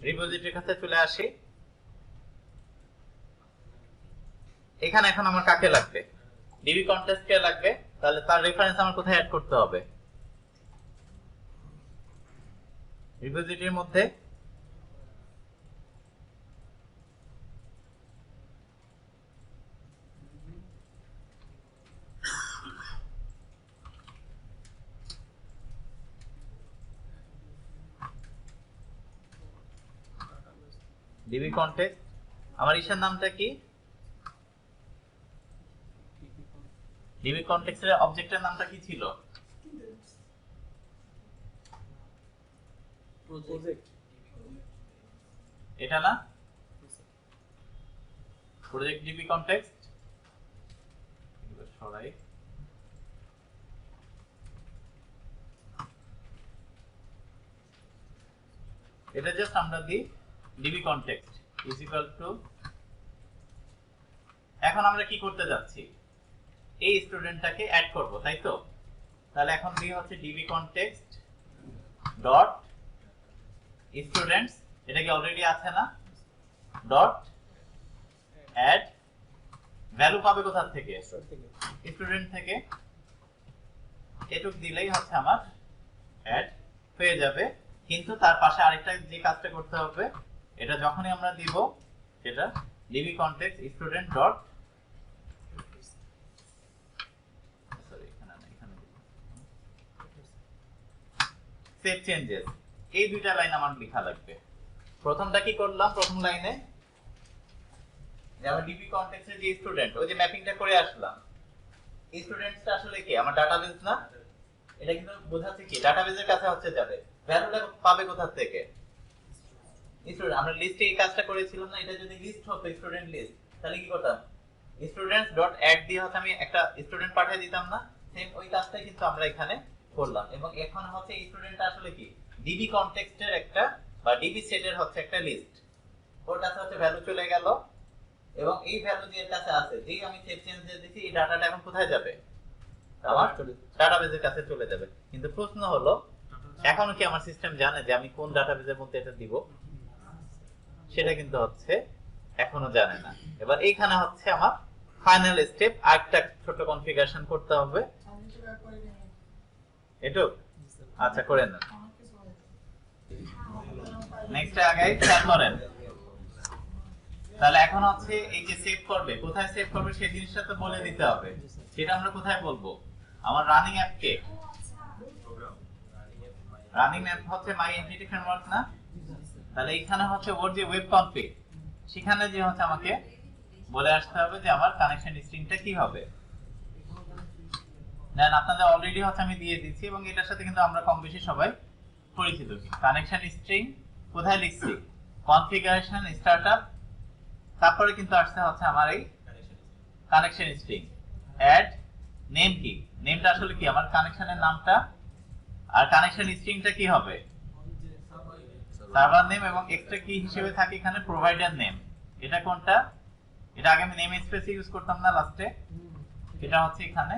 রিপোজিটরির কাছে চলে আসি এখানে এখন আমার কাকে লাগবে ডিবি কন্টেস্ট কে লাগবে তাহলে তার রেফারেন্স আমার কোথায় অ্যাড করতে হবে রিপোজিটরির মধ্যে ডিবি কন্টেক্সট আমার ইশার নামটা কি ডিবি কন্টেক্সটের অবজেক্টের নামটা কি ছিল প্রজেক্ট এটা না প্রজেক্ট ডিবি কন্টেক্সট সরাই এটা জাস্ট আমরা দিই DB context is equal to এখন আমরা কি করতে যাচ্ছি এই স্টুডেন্টটাকে অ্যাড করব তাই তো তাহলে এখন দিই হচ্ছে ডিবি কন্টেক্সট ডট স্টুডেন্টস এটা কি অলরেডি আছে না ডট অ্যাড ভ্যালু পাবে কোথা থেকে স্টুডেন্ট থেকে এটুক দিলেই হচ্ছে আমার অ্যাড হয়ে যাবে কিন্তু তার পাশে আরেকটা যে কাজটা করতে হবে এটা যখনই আমরা দিব সেটা DB context student dot sorry এখানে না এখানে সেভ চেঞ্জেস এই দুইটা লাইন আমার লেখা লাগবে প্রথমটা কি করলাম প্রথম লাইনে যে আমার ডিবি কন্টেক্সটের যে স্টুডেন্ট ওই যে ম্যাপিংটা করে আসলাম এই স্টুডেন্টসটা আসলে কি আমার ডাটাবেস না এটা কিন্তু বোঝাচ্ছে কি ডাটাবেসের কাছে হচ্ছে যাবে ভ্যালুটা পাবে কোথা থেকে স্টুডেন্ট আমরা লিস্টে এই কাজটা করেছিলাম না এটা যদি লিস্ট হতো স্টুডেন্ট লিস্ট তাহলে কি করতাম স্টুডেন্টস ডট অ্যাড দিয়ে হচ্ছে আমি একটা স্টুডেন্ট পাঠিয়ে দিতাম না সেম ওই কাজটাই কিন্তু আমরা এখানে করলাম এবং এখন হচ্ছে এই স্টুডেন্টটা আসলে কি ডিবি কনটেক্সটের একটা বা ডিবি সেটের হচ্ছে একটা লিস্ট ওর কাছে হচ্ছে ভ্যালু চলে গেল এবং এই ভ্যালু যে এর কাছে আছে যেই আমি সেভ চেঞ্জ দিয়ে দিছি এই ডাটাটা এখন কোথায় যাবে আমার ডাটাবেসের কাছে চলে যাবে কিন্তু প্রশ্ন হলো এখনো কি আমার সিস্টেম জানে যে আমি কোন ডাটাবেসের মধ্যে এটা দিব সেটা কিন্তু হচ্ছে এখনো জানে না এবার এইখানে হচ্ছে আমার ফাইনাল স্টেপ আরেকটা ছোট কনফিগারেশন করতে হবে আমি তো ব্যাক করে দিই এটু আচ্ছা করে নেন অনেক কিছু হয় নেক্সট আগে খেয়াল করেন তাহলে এখন হচ্ছে এই যে সেভ করবে কোথায় সেভ করবে সেই জিনিসটা তো বলে দিতে হবে সেটা আমরা কোথায় বলবো আমার রানিং অ্যাপ কে রানিং অ্যাপ হচ্ছে মাই এন্টিটি ফ্রেমওয়ার্ক না তাহলে এখানে হচ্ছে ওর যে ওয়েব কনফিগ সেখানে যে হচ্ছে আমাকে বলে আসতে হবে যে আমার কানেকশন স্ট্রিংটা কি হবে। দেন আপনাদের অলরেডি হচ্ছে আমি দিয়ে দিচ্ছি এবং এটার সাথে কিন্তু আমরা কম বেশি সবাই পরিচিত। কানেকশন স্ট্রিং কোথায় লিখছি, কনফিগারেশন স্টার্টআপ, তারপরে কিন্তু আসছে হচ্ছে আমার এই কানেকশন স্ট্রিং। অ্যাড নেম কি, নেমটা আসলে কি আমার কানেকশনের নামটা, আর কানেকশন স্ট্রিংটা কি হবে সার্ভার নেম, এবং এক্সট্রা কি হিসেবে থাকে এখানে প্রোভাইডার নেম। এটা কোনটা, এটা আগে আমি নেম স্পেস ইউজ করতাম না লাস্টে, এটা হচ্ছে এখানে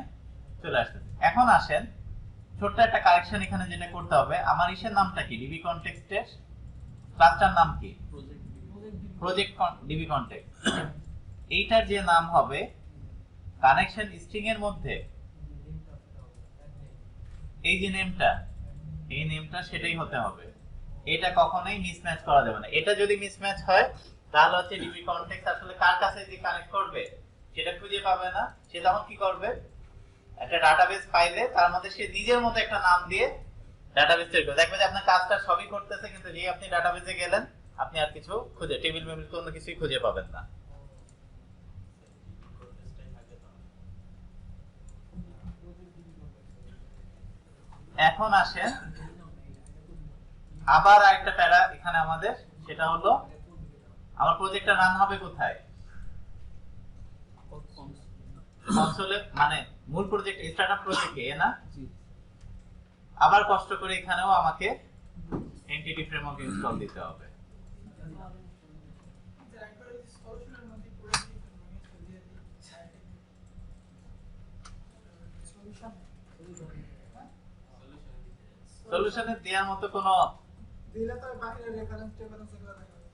চলে আসতেছে। এখন আসেন ছোট্ট একটা কারেকশন এখানে যেটা করতে হবে, আমার ইসের নামটা কি, ডিবি কনটেক্সটের ক্লাসটার নাম কি, প্রজেক্ট ডিবি কনটেক্সট। এইটার যে নাম হবে কানেকশন স্ট্রিং এর মধ্যে এই যে নেমটা, এই নেমটা সেটাই হতে হবে। এটা কখনোই মিসম্যাচ করা যাবে না। এটা যদি মিসম্যাচ হয় তাহলে হচ্ছে ডিবি কনটেক্সট আসলে কার কাছে যে কানেক্ট করবে সেটা খুঁজে পাবে না। সে তখন কি করবে, একটা ডাটাবেস ফাইলে তার মধ্যে সে নিজের মতো একটা নাম দিয়ে ডাটাবেস তৈরি করবে। দেখবে যে আপনার কাজটা সবই করতেছে, কিন্তু যেই আপনি ডাটাবেসে গেলেন আপনি আর কিছু খুঁজে টেবিল মেবিল কোনো কিছুই খুঁজে পাবেন না। এখন আসেন আবার আরেকটা প্যারা এখানে আমাদের, সেটা হলো আমার প্রজেক্টটা রান হবে কোথায়, কনসোলে, মানে মূল প্রজেক্ট স্টার্টআপ প্রজেক্টে না। আবার কষ্ট করে এখানেও আমাকে এনটিটি ফ্রেমওয়ার্ক ইনস্টল দিতে হবে। সলিউশনে দেওয়ার মতো কোনো দিলে তো বাইরে রেফারেন্স টেফারেন্স এগুলো দেখা যাবে।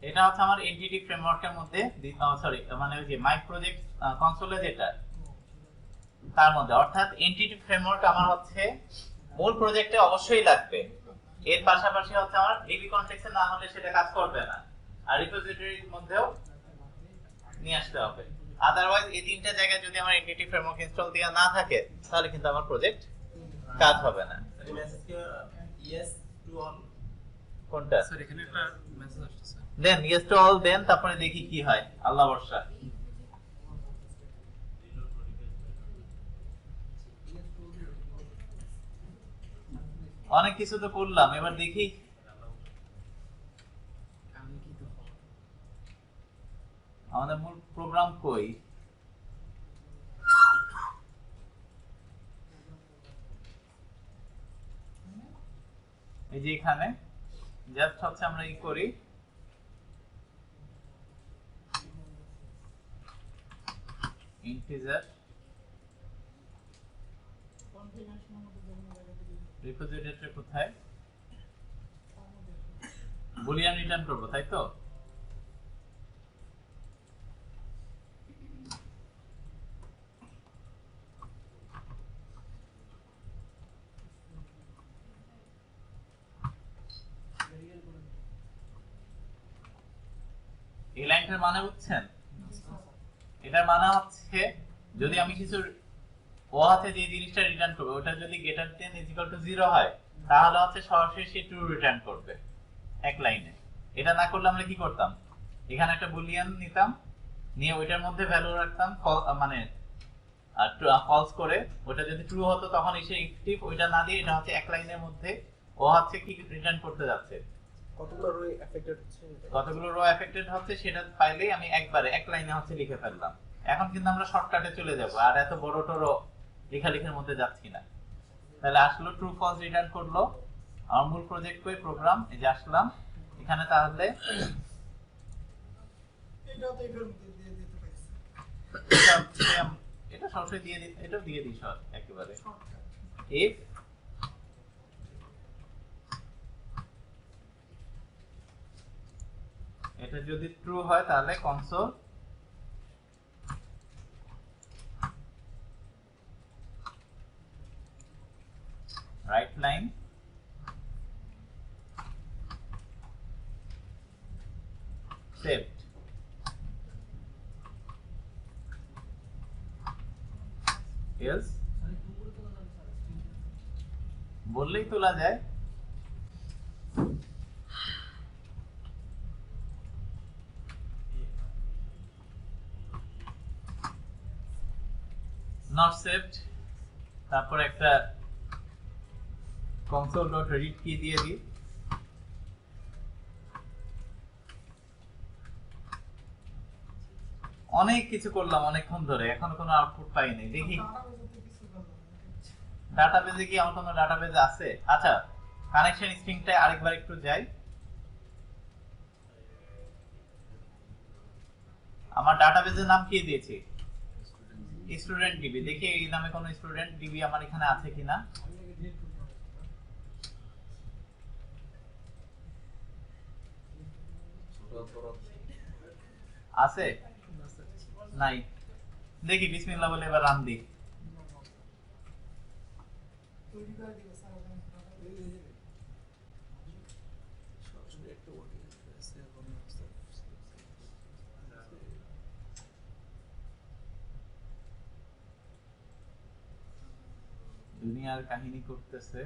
এটা হচ্ছে আমার এনটিটি ফ্রেমওয়ার্কের মধ্যে, সরি মানে ওই যে মাই প্রজেক্ট কনসোলে যেটা তার মধ্যে, অর্থাৎ এনটিটি ফ্রেমওয়ার্ক আমার হচ্ছে মূল প্রজেক্টে অবশ্যই লাগবে। এর পাশাপাশি হচ্ছে আমার ডিবি কনটেক্সটে না হলে সেটা কাজ করবে না, আর রিপোজিটরির মধ্যেও নিয়ে আসতে হবে। আদারওয়াইজ এই তিনটা জায়গায় যদি আমার এনটিটি ফ্রেমওয়ার্ক ইনস্টল দেওয়া না থাকে তাহলে কিন্তু আমার প্রজেক্ট কাজ হবে না। কোনটা স্যার এখানে একটা মেসেজ আসছে sir. Then yes to all then, তারপরে দেখি কি হয়, আল্লাহ ভরসা। অনেক কিছু তো করলাম, এবার দেখি আমাদের মূল প্রোগ্রাম কই। এই যে এখানে জাস্ট হচ্ছে আমরা ই করি, ইন্টিজার কনফিগারেশনের মধ্যে বিভিন্ন জায়গাতে দিয়ে রিপোজিটরি কোথায়, বুলিয়ান রিটার্ন করব, তাই তো। এই লাইনটার মানে বুঝছেন, এটার মানে হচ্ছে যদি আমি কিছু ও হাতে যে জিনিসটা রিটার্ন করবে ওটা যদি greater than is equal to 0 হয় তাহলে হচ্ছে সরাসরি সে ট্রু রিটার্ন করবে এক লাইনে। এটা না করলে আমরা কি করতাম, এখানে একটা বুলিয়ান নিতাম, নিয়ে ওইটার মধ্যে ভ্যালু রাখতাম, মানে ফলস করে, ওটা যদি ট্রু হতো তখন এসে ইফ ওইটা না দিয়ে এটা হচ্ছে এক লাইনের মধ্যে ও হচ্ছে কি রিটার্ন করতে যাচ্ছে, কতগুলো রো এফেক্টেড হচ্ছে, কতগুলো রো এফেক্টেড হচ্ছে সেটা পাইলেই আমি একবারে এক লাইনে হচ্ছে লিখে ফেললাম। এখন কিন্তু আমরা শর্টকাটে চলে যাব, আর এত বড় টরো লেখালেখির মধ্যে যাচ্ছি না। তাহলে আসলো ট্রু ফলস রিটার্ন করলো আমার মূল প্রজেক্ট কই প্রোগ্রাম, এই যে আসলাম এখানে, তাহলে এটাও তো এটার মধ্যে দিয়ে দিতে পারছি এটা সরাসরি দিয়ে দিই, এটাও দিয়ে দিই সব একেবারে। শর্টকাট। ইফ এটা যদি ট্রু হয় তাহলে console right line saved, else বললেই তোলা যায়, নট সেভড, তারপর একটা console.read কি দিয়ে দিই। অনেক কিছু করলাম অনেকক্ষণ ধরে, এখনো কোনো আউটপুট পাইনি। দেখি ডাটাবেজে কি আমার কোনো ডাটাবেজ আছে? আচ্ছা, কানেকশন স্ট্রিংটা আরেকবার একটু যাই। আমার ডাটাবেজের নাম কি দিয়েছি? Student DB. দেখি এই নামে কোনো স্টুডেন্ট ডিবি আমার এখানে আছে কিনা। আছে? নাই। দেখি বিসমিল্লাহ বলে এবার রান দিই। তৈরি করে দিবে স্যার ওখানে সরাসরি একটা ওয়ার্কিং আছে এবং দুনিয়ার কাহিনী করতেছে।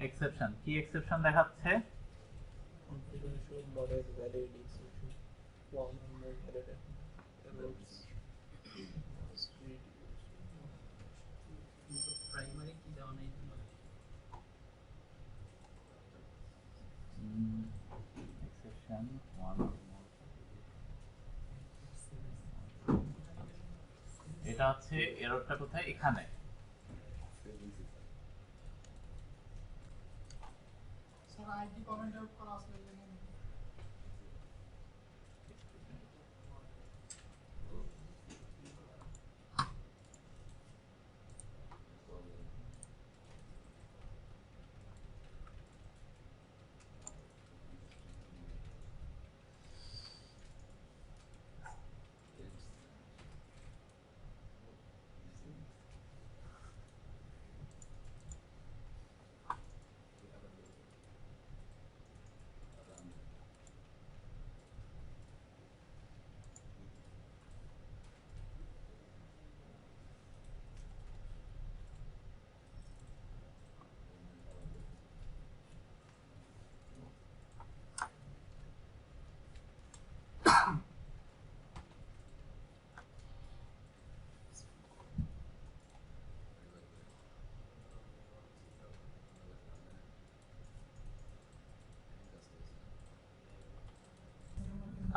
এক্সেপশন কি? এক্সেপশন দেখাচ্ছে configuration model valid exception one or more valid errors must be primary কি দেওয়া নেই তোমার? Exception one. এটা হচ্ছে এররটা কোথায়? এখানে। স্যার আইডি কমেন্ট আউট করা আসলে জানেন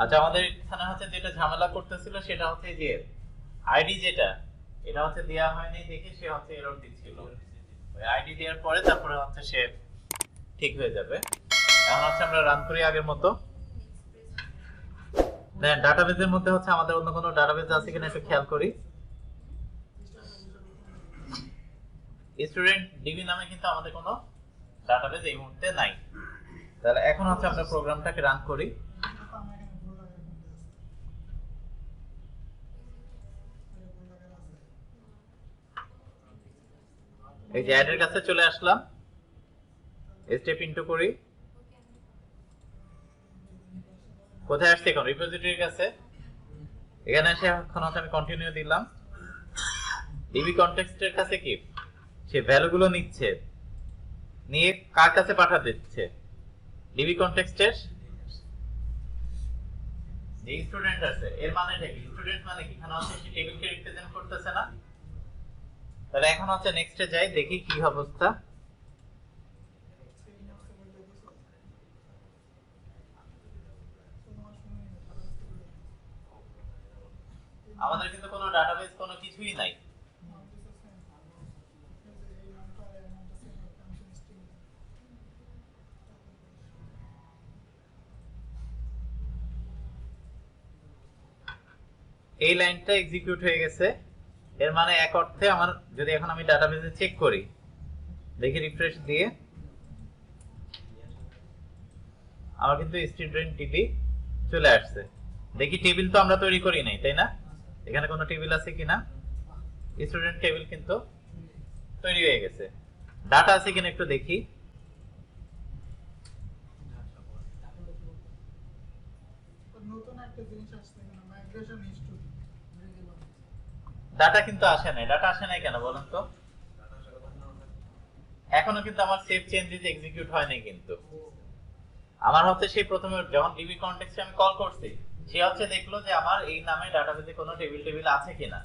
আচ্ছা, আমাদের এখানে হচ্ছে যেটা ঝামেলা করতেছিল সেটা হচ্ছে যে আইডি যেটা এটা হচ্ছে দেয়া হয়নি দেখে সে হচ্ছে এরর দিচ্ছিল। ওই আইডি দেওয়ার পরে তারপরে হচ্ছে সে ঠিক হয়ে যাবে। এখন হচ্ছে আমরা রান করি আগের মতো। দেন ডাটাবেজের মধ্যে হচ্ছে আমাদের অন্য কোনো ডাটাবেজ আছে কিনা একটু খেয়াল করি। স্টুডেন্ট ডিবি নামে কিন্তু আমাদের কোনো ডাটাবেজ এই মুহূর্তে নাই। তাহলে এখন হচ্ছে আমরা প্রোগ্রামটাকে রান করি। আমার এখানে ভুল লাগে ভুল লাগে আছে এই যে অ্যাডের কাছে চলে আসলাম, স্টেপ ইনটু করি। কোথায় আসছে এখন? রিপোজিটরির কাছে। এখানে এসে এখন হচ্ছে আমি কন্টিনিউ দিলাম। ডিবি কনটেক্সটের কাছে কি সে ভ্যালুগুলো নিচ্ছে, নিয়ে কার কাছে পাঠা দিচ্ছে? ডিবি কনটেক্সটের যে স্টুডেন্ট আছে এর মানেটা কি? স্টুডেন্ট মানে কি? এখানে হচ্ছে সে টেবিলকে রিপ্রেজেন্ট করতেছে না। তাহলে এখন হচ্ছে নেক্সটে যাই, দেখি কি অবস্থা। সেই নকশা বলে দিছে তোমার শুনি ভালো আছে আমাদের কিন্তু কোনো ডাটাবেজ কোনো কিছুই নাই। এই নামটা সেম কানেকশন স্ট্রিং এই লাইনটা এক্সিকিউট হয়ে গেছে। এর মানে এক অর্থে আমার যদি এখন আমি ডাটাবেজে চেক করি, দেখি রিফ্রেশ দিয়ে, আমার কিন্তু স্টুডেন্ট ডিবি চলে আসছে। দেখি টেবিল তো আমরা তৈরি করি নাই, তাই না? এখানে কোনো টেবিল আছে কিনা? স্টুডেন্ট টেবিল কিন্তু তৈরি হয়ে গেছে। ডাটা আছে কিনা একটু দেখি। নতুন একটা জিনিস আসছে এখানে মাইগ্রেশন হিস্টরি ডাটা কিন্তু আসে নাই। ডাটা আসে নাই কেন বলেন তো? এখনো কিন্তু আমার সেভ চেঞ্জেস এক্সিকিউট হয় নাই কিন্তু। আমার হচ্ছে সেই প্রথমে যখন ডিবি কনটেক্সটে আমি কল করছি, সে হচ্ছে দেখলো যে আমার এই নামে ডাটাবেসে কোনো টেবিল আছে কিনা,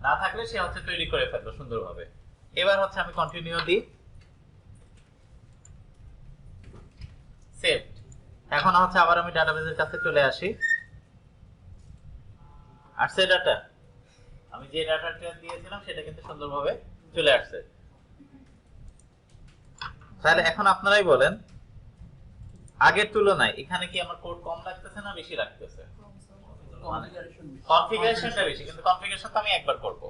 না থাকলে সে হচ্ছে তৈরি করে ফেললো সুন্দরভাবে। এবার হচ্ছে আমি কন্টিনিউ দিই, সেভ। এখন হচ্ছে আবার আমি ডাটাবেসের কাছে চলে আসি, আসছে ডাটা, আমি যে ডাটাটা দিয়েছিলাম সেটা কিন্তু সুন্দরভাবে চলে আসছে। তাহলে এখন আপনারাই বলেন আগের তুলনায় এখানে কি আমার কোড কম লাগতেছে না বেশি লাগতেছে? কনফিগারেশনটা বেশি, কিন্তু কনফিগারেশন তো আমি একবার করব।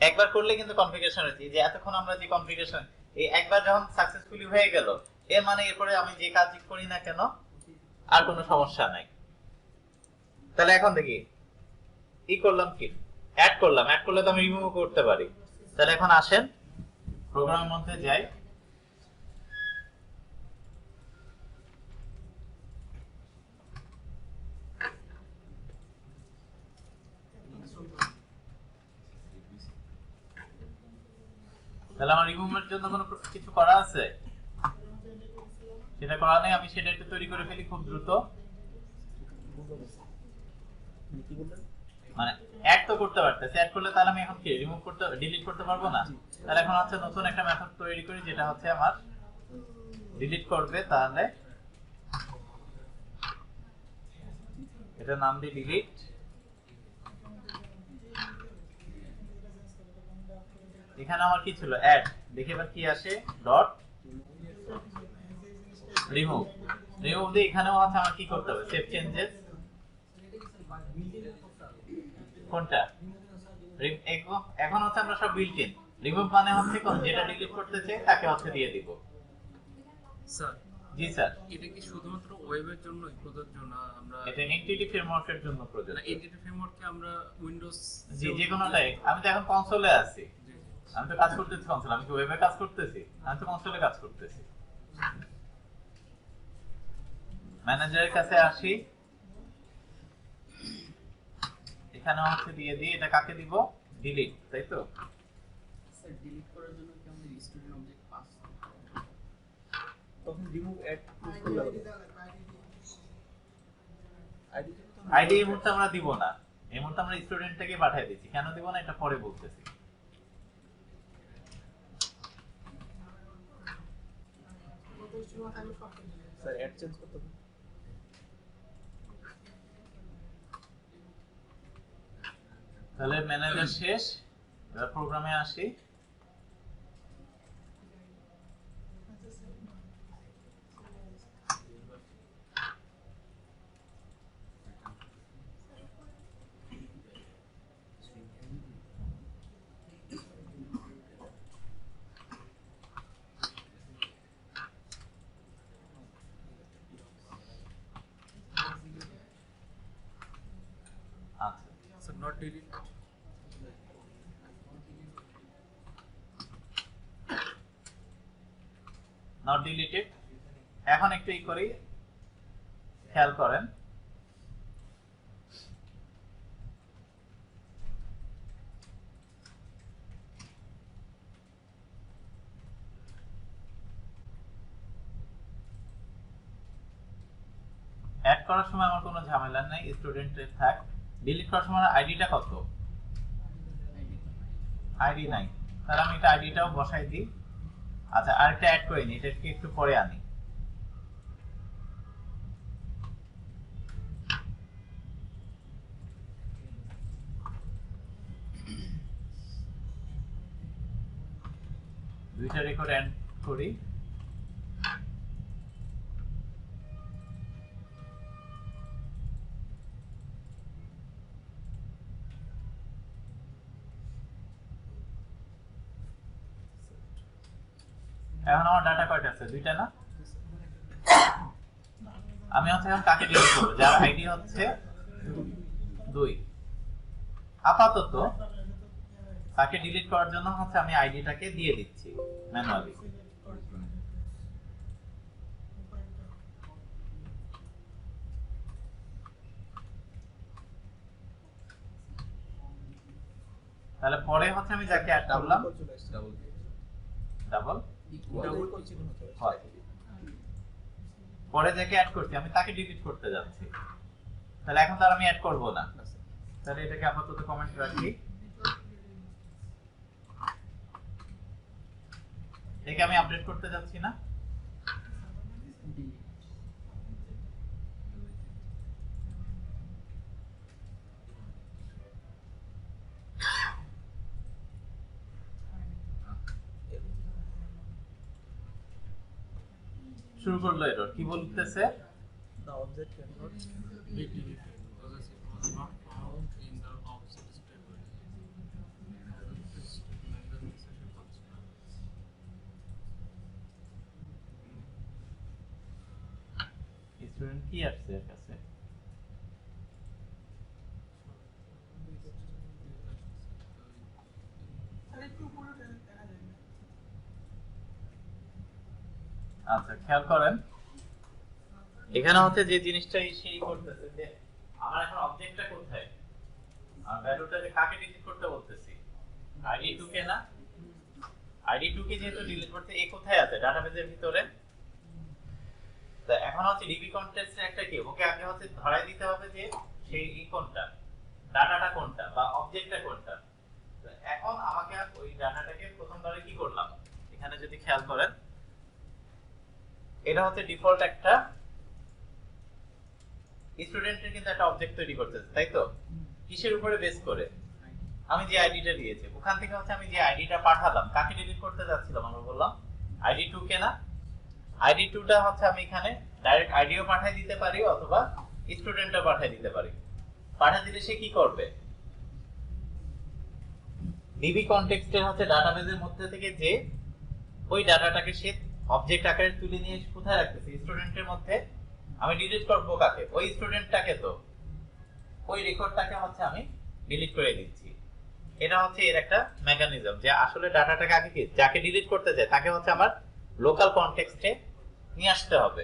একবার করলে কিন্তু কনফিগারেশন হচ্ছে যে এতক্ষণ আমরা যে কনফিগারেশন এই একবার যখন সাকসেসফুলি হয়ে গেল, এর মানে এরপরে আমি যে কাজই করি না কেন আর কোনো সমস্যা নাই। তাহলে এখন দেখি কি করলাম, কি অ্যাড করলাম, অ্যাড করলে তো আমি রিমুভ করতে পারি। তাহলে এখন আসেন প্রোগ্রামের মধ্যে যাই, তাহলে আমার রিমুভের জন্য কোনো কিছু করা আছে? সেটা করা নেই, আমি সেটা একটু তৈরি করে ফেলি খুব দ্রুত। মানে অ্যাড তো করতে পারতেছি, অ্যাড করলে তাহলে আমি এখন কি রিমুভ করতে, ডিলিট করতে পারবো না? তাহলে এখন হচ্ছে নতুন একটা মেথড তৈরি করি যেটা হচ্ছে আমার ডিলিট করবে। তাহলে এটা নাম দিই ডিলিট। এখানে আমার কি ছিল অ্যাড, দেখি এবার কি আসে, ডট রিমুভ। রিমুভ দিয়ে এখানেও আছে আমার কি করতে হবে, সেভ চেঞ্জেস। কোনটা? এখন হচ্ছে আমরা সব বিল্ট ইন। রিমুভ মানে হচ্ছে কোন যেটা ডিলিট করতে চাই তাকে হচ্ছে দিয়ে দিব। স্যার জি স্যার, এটা কি শুধুমাত্র ওয়েবের জন্যই প্রযোজ্য না আমরা এটা এনটিটি ফ্রেমওয়ার্কের জন্য প্রযোজ্য। না এনটিটি ফ্রেমওয়ার্কে আমরা উইন্ডোজ জি যে কোনোটাই। আমি তো এখন কনসোলে আছি, আমি তো কাজ করতেছি কনসোলে, আমি কি ওয়েবে কাজ করতেছি? আমি তো কনসোলে কাজ করতেছি। ম্যানেজারের কাছে আসি, এখানে হচ্ছে দিয়ে দিই, এটা কাকে দিব, ডিলিট, তাই তো? স্যার ডিলিট করার জন্য কি আমাদের স্টুডেন্ট অবজেক্ট পাস তখন রিমুভ অ্যাড ইউজ করলে হবে। আইডি আইডি এই মুহূর্তে আমরা দিব না, এই মুহূর্তে আমরা স্টুডেন্টটাকে পাঠিয়ে দিচ্ছি। কেন দিব না এটা পরে বলতেছি। স্যার অ্যাড চেঞ্জ করতে হবে। তাহলে ম্যানেজার শেষ, এবার প্রোগ্রামে আসি। আচ্ছা, sir not delete not deleted. এখন একটু ই করি, খেয়াল করেন অ্যাড করার সময় আমার কোনো ঝামেলা নাই, স্টুডেন্টের থাক। ডিলিট করার সময় আইডিটা কত? আইডি নাই, তাহলে আমি এটা আইডিটাও বসাই দিই। আচ্ছা, আরেকটা অ্যাড করে নিই, এটাকে একটু পরে আনি। দুইটা রেকর্ড অ্যাড করি। এখন আমার ডাটা কয়টা আছে? দুইটা না? আমি হচ্ছে এখন কাকে ডিলিট করবো? যার আইডি হচ্ছে 2। আপাতত তাকে ডিলিট করার জন্য হচ্ছে আমি আইডিটাকে দিয়ে দিচ্ছি ম্যানুয়ালি। তাহলে পরে হচ্ছে আমি যাকে অ্যাড ডাবল করলাম চলে আসছে ডাবল ডাবল ডাবল চিহ্ন চলে হয়। আসছে পরে যাকে অ্যাড করছি আমি তাকে ডিলিট করতে যাচ্ছি, তাহলে এখন তার আমি অ্যাড করব না। তাহলে এটাকে আপাতত কমেন্ট রাখি, একে আমি আপডেট করতে যাচ্ছি না। delete শুরু করলো এরর, কি বলতেছে? the object cannot be deleted because it was not found in the object table. Student কি আসছে এর কাছে? তাহলে একটু উপরে দেখা যায় না। আচ্ছা খেয়াল করেন, এখানে হচ্ছে যে জিনিসটা সেই করতেছে যে আমার এখন অবজেক্টটা কোথায়, আর ভ্যালুটাকে কাকে ডিলিট করতে বলতেছি? id2 কে না? id2 কে যেহেতু ডিলিট করতে এ কোথায় আছে ডাটাবেসের ভিতরে, তো এখন হচ্ছে ডিবি কনটেক্সটের একটা কি ওকে আগে হচ্ছে ধরাই দিতে হবে যে সেই কোনটা, ডাটাটা কোনটা বা অবজেক্টটা কোনটা। তো এখন আমাকে ওই ডাটাটাকে প্রথমবারে কি করলাম, এখানে যদি খেয়াল করেন এটা হচ্ছে ডিফল্ট একটা স্টুডেন্টের কিন্তু একটা অবজেক্ট তৈরি করতেছে, তাই তো? কিসের উপরে বেস করে? আমি যে আইডিটা দিয়েছি ওখান থেকে হচ্ছে আমি যে আইডিটা পাঠালাম কাকে ডিলিট করতে যাচ্ছিলাম, আমরা বললাম id2 কে না? id2 টা হচ্ছে আমি এখানে ডাইরেক্ট আইডিও পাঠিয়ে দিতে পারি অথবা স্টুডেন্টও পাঠিয়ে দিতে পারি। পাঠিয়ে দিলে সে কি করবে? ডিবি কনটেক্সটের হচ্ছে ডাটাবেসের মধ্যে থেকে যে ওই ডাটাটাকে সে অবজেক্ট আকারে তুলে নিয়ে কোথায় রাখতেছে স্টুডেন্টের মধ্যে। আমি ডিলিট করব কাকে? ওই স্টুডেন্টটাকে, তো ওই রেকর্ডটাকে হচ্ছে আমি ডিলিট করে দিচ্ছি। এটা হচ্ছে এর একটা মেকানিজম যে আসলে ডাটাটাকে আগে কি যাকে ডিলিট করতে চাই তাকে হচ্ছে আমার লোকাল কনটেক্সটে নিয়ে আসতে হবে।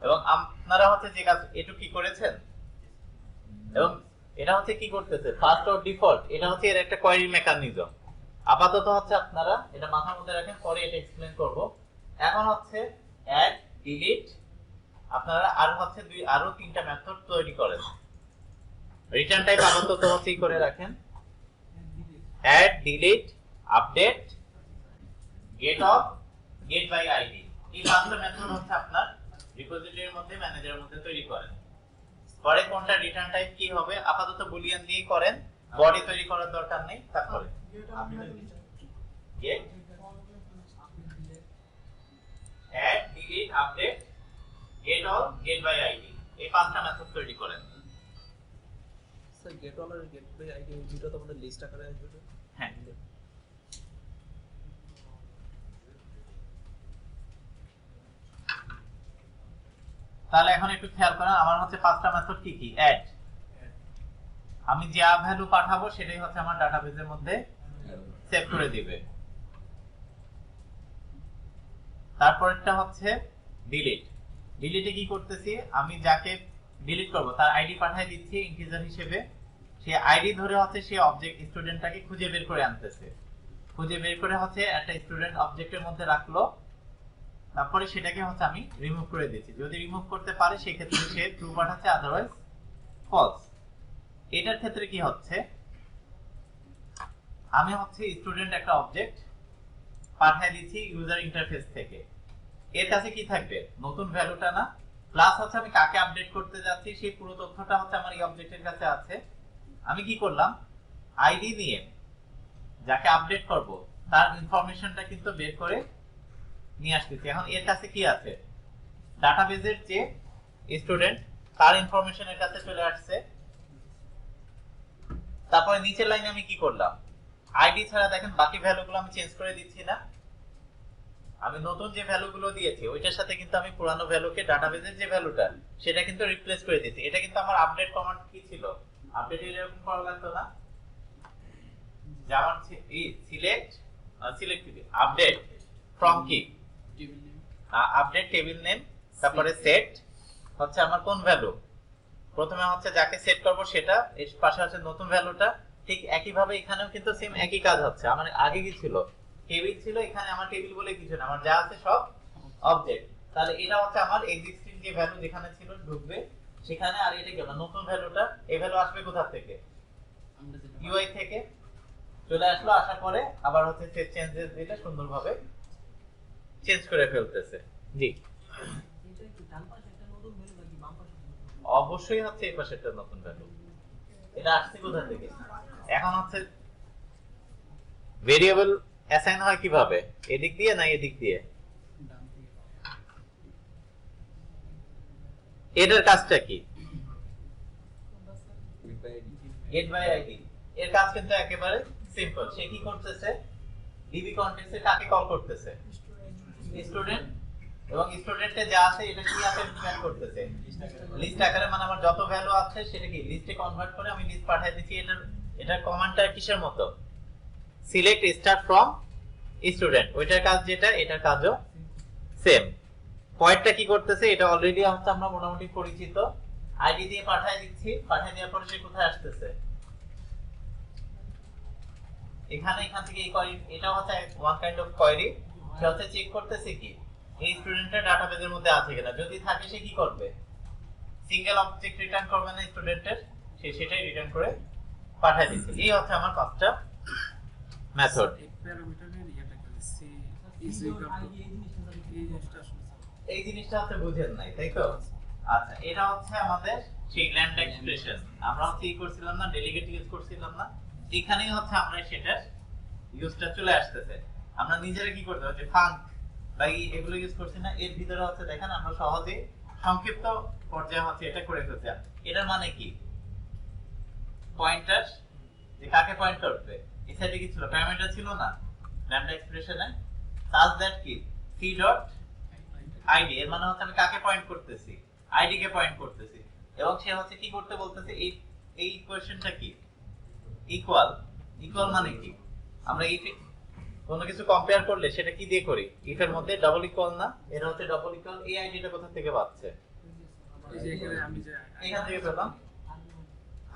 এবং আপনারা হচ্ছে যে কাজ এটুকু কি করেছেন, এবং এটা হচ্ছে কি করতেছে ফার্স্ট অর ডিফল্ট, এটা হচ্ছে এর একটা কোয়েরি মেকানিজম। আপাতত হচ্ছে আপনারা এটা মাথার মধ্যে রাখেন, পরে এটা এক্সপ্লেইন করব। এখন হচ্ছে অ্যাড ডিলিট, আপনারা আর হচ্ছে আরো তিনটা মেথড তৈরি করেন। রিটার্ন টাইপ আপাতত হচ্ছে কি করে রাখেন, add delete update get of get by ID. এই পাঁচটা মেথড হচ্ছে আপনার রিপোজিটরির মধ্যে ম্যানেজারের মধ্যে তৈরি করেন। পরে কোনটা রিটার্ন টাইপ কি হবে আপাতত বুলিয়ান দিয়ে করেন, বডি তৈরি করার দরকার নেই। তারপরে get add delete update get of get by ID, এই পাঁচটা মেথড তৈরি করেন। স্যার গেট অল আর গেট বাই আইডি দুটো তো আমাদের লিস্ট আকারে আসবে। হ্যাঁ তাহলে এখন একটু খেয়াল করেন আমার হচ্ছে পাঁচটা মেথড কি কি। অ্যাড, আমি যা ভ্যালু পাঠাবো সেটাই হচ্ছে আমার ডাটাবেসের মধ্যে সেভ করে দিবে। তারপরটা হচ্ছে ডিলিট, ডিলিটে কি করতেছি আমি যাকে ডিলিট করব তার আইডি পাঠিয়ে দিচ্ছি ইন্টিজার হিসেবে, সে আইডি ধরে হচ্ছে সে অবজেক্ট স্টুডেন্টটাকে খুঁজে বের করে আনতেছে, খুঁজে বের করে হচ্ছে একটা স্টুডেন্ট অবজেক্টের মধ্যে রাখলো, তারপরে সেটাকে হচ্ছে আমি রিমুভ করে দিচ্ছি। যদি রিমুভ করতে পারে সেই ক্ষেত্রে সে ট্রু পাঠাচ্ছে, আদারওয়াইজ ফলস। এটার ক্ষেত্রে কি হচ্ছে আমি হচ্ছে স্টুডেন্ট একটা অবজেক্ট পাঠিয়ে দিচ্ছি ইউজার ইন্টারফেস থেকে, এর কাছে কি থাকবে নতুন ভ্যালুটা না, প্লাস হচ্ছে আমি কাকে আপডেট করতে যাচ্ছি সেই পুরো তথ্যটা হচ্ছে আমার এই অবজেক্টের কাছে আছে। আমি কি করলাম আইডি নিয়ে যাকে আপডেট করব তার ইনফরমেশনটা কিন্তু বের করে নিয়ে আসতেছি। এখন এর কাছে কি আছে ডাটাবেসের যে স্টুডেন্ট তার ইনফরমেশন এর কাছে চলে আসছে। তারপরে নিচের লাইনে আমি কি করলাম আইডি ছাড়া দেখেন বাকি ভ্যালুগুলো আমি চেঞ্জ করে দিচ্ছি না, আমি নতুন যে ভ্যালুগুলো দিয়েছি ওইটার সাথে কিন্তু আমি পুরানো ভ্যালুকে ডাটাবেসের যে ভ্যালুটা সেটা কিন্তু রিপ্লেস করে দিয়েছি। এটা কিন্তু আমার আপডেট কমান্ড কি ছিল, আপডেট এরকম করা লাগতো না, যেমন সিলেক্ট আপডেট ফ্রম কি table name update table name, তারপরে সেট হচ্ছে আমার কোন ভ্যালু প্রথমে হচ্ছে যাকে সেট করব সেটা, এর পাশে হচ্ছে নতুন ভ্যালুটা। ঠিক একই ভাবে এখানেও কিন্তু সেম একই কাজ হচ্ছে। আমার আগে কি ছিল, টেবিল ছিল, এখানে আমার টেবিল বলে কিছু না, আমার যা আছে সব অবজেক্ট। তাহলে এটা হচ্ছে আমার এক্সিস্টিং যে ভ্যালু যেখানে ছিল ঢুকবে সেখানে, আর এটা কি আমার নতুন ভ্যালুটা, এই ভ্যালু আসবে কোথা থেকে, আমরা যেটা ইউআই থেকে চলে আসলো। আসার পরে আবার হচ্ছে সেট চেঞ্জেস দিলে সুন্দরভাবে চেঞ্জ করে ফেলতেছে। জি এটা কি ডান পাশে একটা নতুন ভ্যালু নাকি বাম পাশে একটা নতুন value? অবশ্যই হচ্ছে এই পাশে একটা নতুন ভ্যালু। এটা আসছে কোথা থেকে, এখন হচ্ছে ভেরিয়েবল অ্যাসাইন হয় কিভাবে, এদিক দিয়ে না এদিক দিয়ে, ডান থেকে এটার কাজটা কি, Grid by ID। Get by ID. এর কাজ কিন্তু একেবারে সিম্পল। সে কি করতেছে, ডিবি কনটেক্সটে কাকে কল করতেছে, স্টুডেন্ট, এবং স্টুডেন্টে যা আছে এটা কি আকারে ডিফাইন করতেছে, লিস্ট আকারে। মানে আমার যত ভ্যালু আছে সেটা কি লিস্টে কনভার্ট করে আমি লিস্ট পাঠিয়ে দিচ্ছি। এটার কমান্ডটা কিসের মতো, সিলেক্ট স্টার্ট ফ্রম স্টুডেন্ট, ওইটার কাজ যেটা, এটার কাজও সেম। পয়েন্টটা কি করতেছে, এটা অলরেডি হচ্ছে আমরা মোটামুটি পরিচিত। আইডি দিয়ে পাঠিয়ে দিচ্ছি, পাঠিয়ে দেওয়ার পরে সে কোথায় আসতেছে, এখানে, এখান থেকে এই কোয়েরি, এটা হচ্ছে ওয়ান কাইন্ড অফ কোয়েরি। সে হচ্ছে চেক করতেছে কি এই স্টুডেন্টের ডাটাবেজের মধ্যে আছে কিনা, যদি থাকে সে কি করবে, সিঙ্গেল অবজেক্ট রিটার্ন করবে না স্টুডেন্টের, সে সেটাই রিটার্ন করে পাঠিয়ে দিচ্ছে। এই হচ্ছে আমার পাঁচটা মেথড। এক প্যারামিটারের ইয়েটা কি সি ইজ ইকুয়াল টু এই জিনিসটা আসলে এই জিনিসটা হচ্ছে বুঝেন নাই, তাই তো? আচ্ছা, এটা হচ্ছে আমাদের সেই ল্যাম্বডা এক্সপ্রেশন। আমরা হচ্ছে কি করছিলাম না, ডেলিগেট ইউজ করছিলাম না, এখানেই হচ্ছে আমরা সেটার ইউজটা চলে আসতেছে। আমরা নিজেরা কি করতে হচ্ছে ফাঙ্ক বা এগুলো ইউজ করছি না, এর ভিতরে হচ্ছে দেখেন আমরা সহজে সংক্ষিপ্ত পর্যায়ে হচ্ছে এটা করে ফেলছি। এটার মানে কি, পয়েন্টার যে কাকে পয়েন্ট করবে, এই সাইডে কি ছিল, প্যারামিটার ছিল না ল্যাম্বডা এক্সপ্রেশনে, সাজ দ্যাট কি সি ডট আইডি, এর মানে হচ্ছে আমি কাকে পয়েন্ট করতেছি, আইডি কে পয়েন্ট করতেছি। এবং সে হচ্ছে কি করতে বলতেছে, এই ইকুয়েশনটা কি, ইকুয়াল। ইকুয়াল মানে কি, আমরা ইফ কোনো কিছু কম্পেয়ার করলে সেটা কি দিয়ে করি, ইফ এর মধ্যে ডাবল ইকুয়াল না, এটা হচ্ছে ডাবল ইকুয়াল। এই আইডিটা কোথা থেকে পাচ্ছে, এই যে এখানে আমি যে এখান থেকে পেলাম।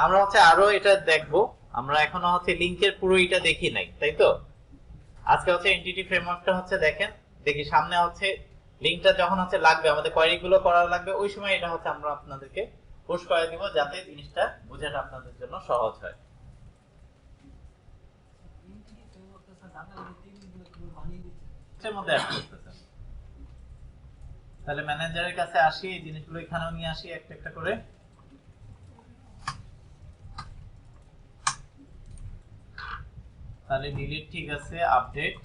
আমরা হচ্ছে আরো এটা দেখবো, আমরা এখনো হচ্ছে লিংকের পুরো এটা দেখি নাই, তাই তো? আজকে হচ্ছে এনটিটি ফ্রেমওয়ার্কটা হচ্ছে দেখেন, দেখি সামনে হচ্ছে লিংকটা যখন হচ্ছে লাগবে, আমাদের কোয়েরি গুলো করা লাগবে, ওই সময় এটা হচ্ছে আমরা আপনাদেরকে পুশ করে দিব, যাতে জিনিসটা বোঝাটা আপনাদের জন্য সহজ হয়। Entity framework টা স্যার ডাটা টেবিলগুলো কিভাবে বানিয়ে দিচ্ছে? এর মধ্যে অ্যাড করতেছেন। তাহলে ম্যানেজারের কাছে আসি, এই জিনিসগুলো এখানেও নিয়ে আসি একটা একটা করে। তাহলে ডিলিট ঠিক আছে, আপডেট,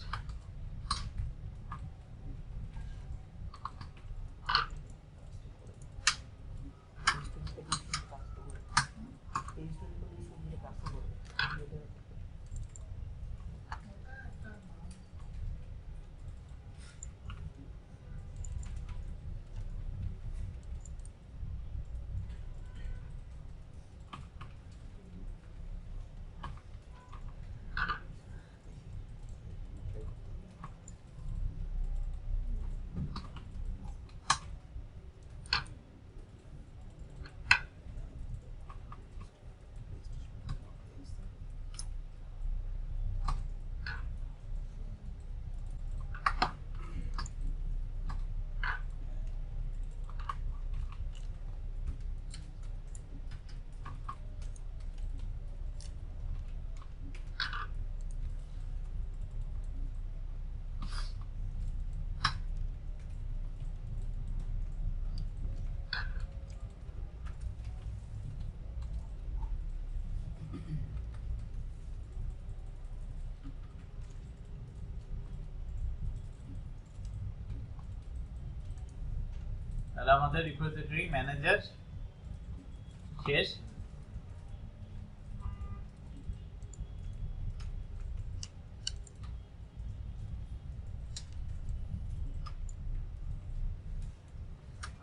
তাহলে আমাদের রিপোজিটরি ম্যানেজার শেষ।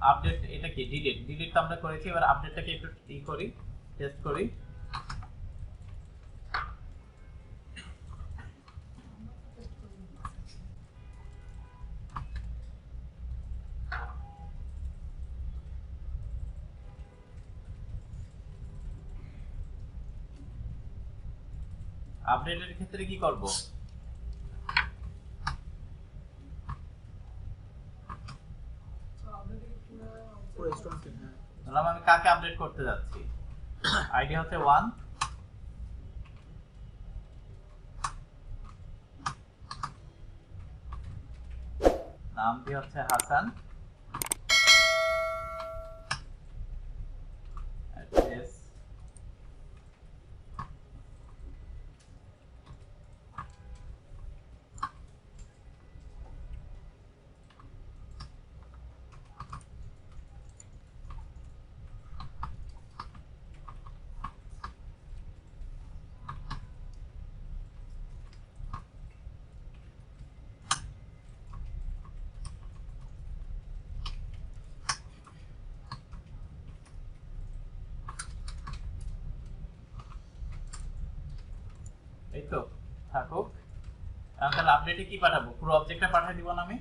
আপডেট, এটা কি ডিলিট, ডিলিট তো আমরা করেছি, এবার আপডেটটাকে একটু ই করি, টেস্ট করি। আপডেটের ক্ষেত্রে কি করব? তো আপডেটে পুরো পুরো স্টুডেন্ট হ্যাঁ ধরলাম আমি কাকে আপডেট করতে যাচ্ছি, আইডি হচ্ছে 1, নামটি হচ্ছে হাসান, অ্যাড্রেস এই তো থাকুক। এখন তাহলে আপডেটে কি পাঠাবো? পুরো অবজেক্টটা পাঠিয়ে দিব না আমি?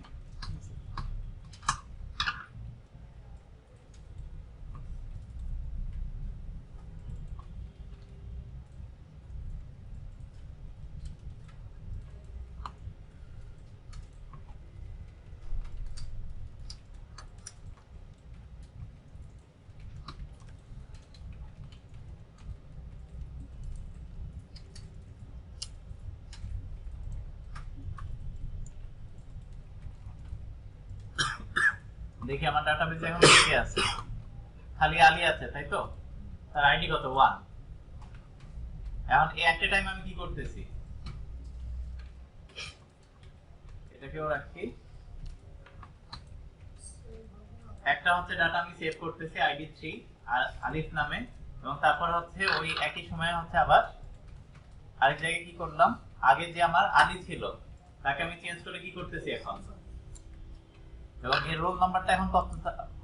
দেখি আমার ডাটাবেজে এখন কি আছে, খালি আলী আছে তাই তো, তার আইডি কত 1। এখন এই একটা টাইম আমি কি করতেছি, এটাকেও রাখি। একটা হচ্ছে ডাটা আমি সেভ করতেছি আইডি 3 আর আলিফ নামে, এবং তারপর হচ্ছে ওই একই সময় হচ্ছে আবার আরেক জায়গায় কি করলাম, আগে যে আমার আলী ছিল তাকে আমি চেঞ্জ করে কি করতেছি এখন, এবং এর রোল নাম্বারটা এখন কত,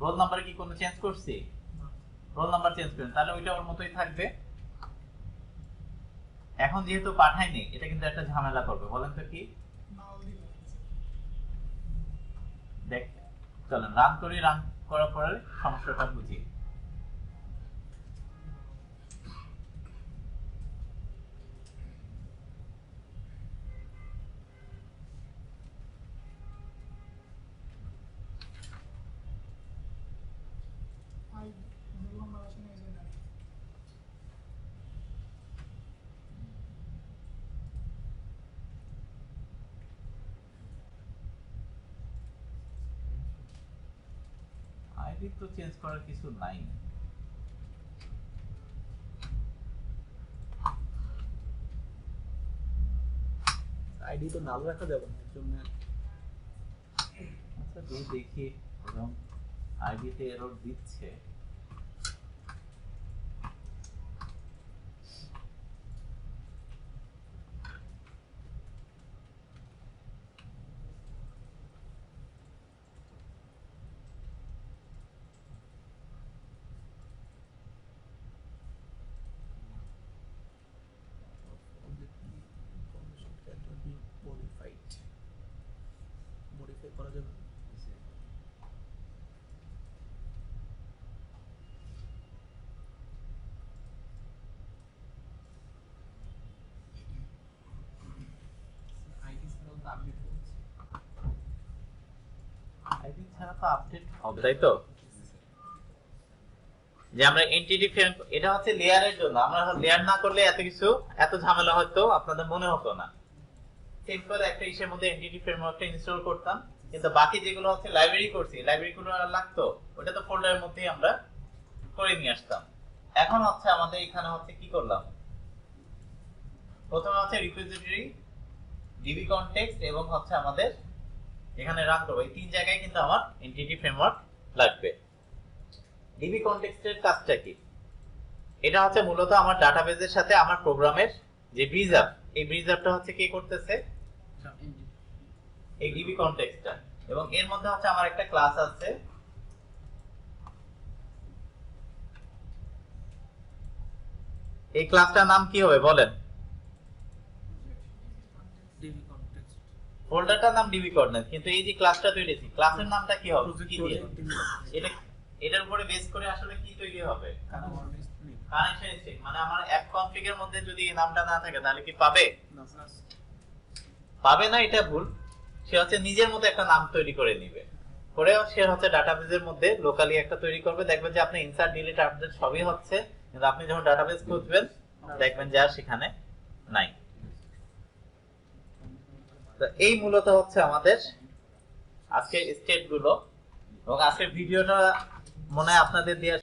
রোল নাম্বারে কি কোনো চেঞ্জ করছি? রোল নাম্বার চেঞ্জ করেন, তাহলে ওইটা ওর মতোই থাকবে। এখন যেহেতু পাঠাইনি, এটা কিন্তু একটা ঝামেলা করবে, বলেন তো কি? নাও দিবে দেখ চলেন রান করি, রান করার পরে সমস্যাটা বুঝি। আই রোল নাম্বার আসেনি এই জন্য আইডি তো চেঞ্জ করার কিছু নাই। আইডি তো নাল রাখা যাবে না, এর জন্য আচ্ছা দেখি এবং আইডিতে এরর দিচ্ছে। Information can be modified, modify করা যাবে। আইডি ছাড়াও তো আপডেট হচ্ছে। আইডি ছাড়া তো আপডেট হবে তাই তো, যে আমরা এন্টিটি ফ্রেম, এটা হচ্ছে লেয়ারের জন্য, আমরা লেয়ার না করলে এত কিছু এত ঝামেলা হয়তো আপনাদের মনে হতো না। সিম্পল একটা ইসের মধ্যে এন্টিটি ফ্রেমওয়ার্কটা ইনস্টল করতাম, কিন্তু বাকি যেগুলো হচ্ছে লাইব্রেরি করছি, লাইব্রেরিগুলো আর লাগতো, ওটা তো ফোল্ডারের মধ্যেই আমরা করে নিয়ে আসতাম। এখন হচ্ছে আমাদের এখানে হচ্ছে কি করলাম, প্রথমে হচ্ছে রিপোজিটরি, ডিবি কনটেক্সট এবং হচ্ছে আমাদের এখানে রান করব, এই তিন জায়গায় কিন্তু আমার এন্টিটি ফ্রেমওয়ার্ক লাগবে। ডিবি কনটেক্সটের কাজটা কি? এটা হচ্ছে মূলত আমার ডাটাবেজের সাথে আমার প্রোগ্রামের যে ব্রিজ আপ, এই ব্রিজ আপটা হচ্ছে কে করতেছে? এই ডিবি কনটেক্সটটা। এবং এর মধ্যে হচ্ছে আমার একটা ক্লাস আছে, এই ক্লাসটার নাম কি হবে বলেন? ডিবি কনটেক্সট ফোল্ডারটার নাম ডিবি কোঅর্ডিনেট, কিন্তু এই যে ক্লাসটা তৈরি হয়েছে ক্লাসের নামটা কি হবে? কি দিয়ে? এটা এটার উপরে বেস করে আসলে কি তৈরি হবে? কানেকশন স্ট্রিং মানে আমার অ্যাপ কনফিগ এর মধ্যে যদি এই নামটা না থাকে তাহলে কি পাবে? পাবে না, এটা ভুল। সে হচ্ছে নিজের মতো একটা নাম তৈরি করে নিবে, করে সে হচ্ছে ডাটাবেজের মধ্যে লোকালি একটা তৈরি করবে। দেখবেন যে আপনি ইনসার্ট ডিলিট আপডেট সবই হচ্ছে, কিন্তু আপনি যখন ডাটাবেজ খুঁজবেন দেখবেন যে আর সেখানে নাই। তো এই মূলত হচ্ছে আমাদের আজকে স্টেপ গুলো, এবং আজকের ভিডিওটা মনে হয় আপনাদের দেওয়া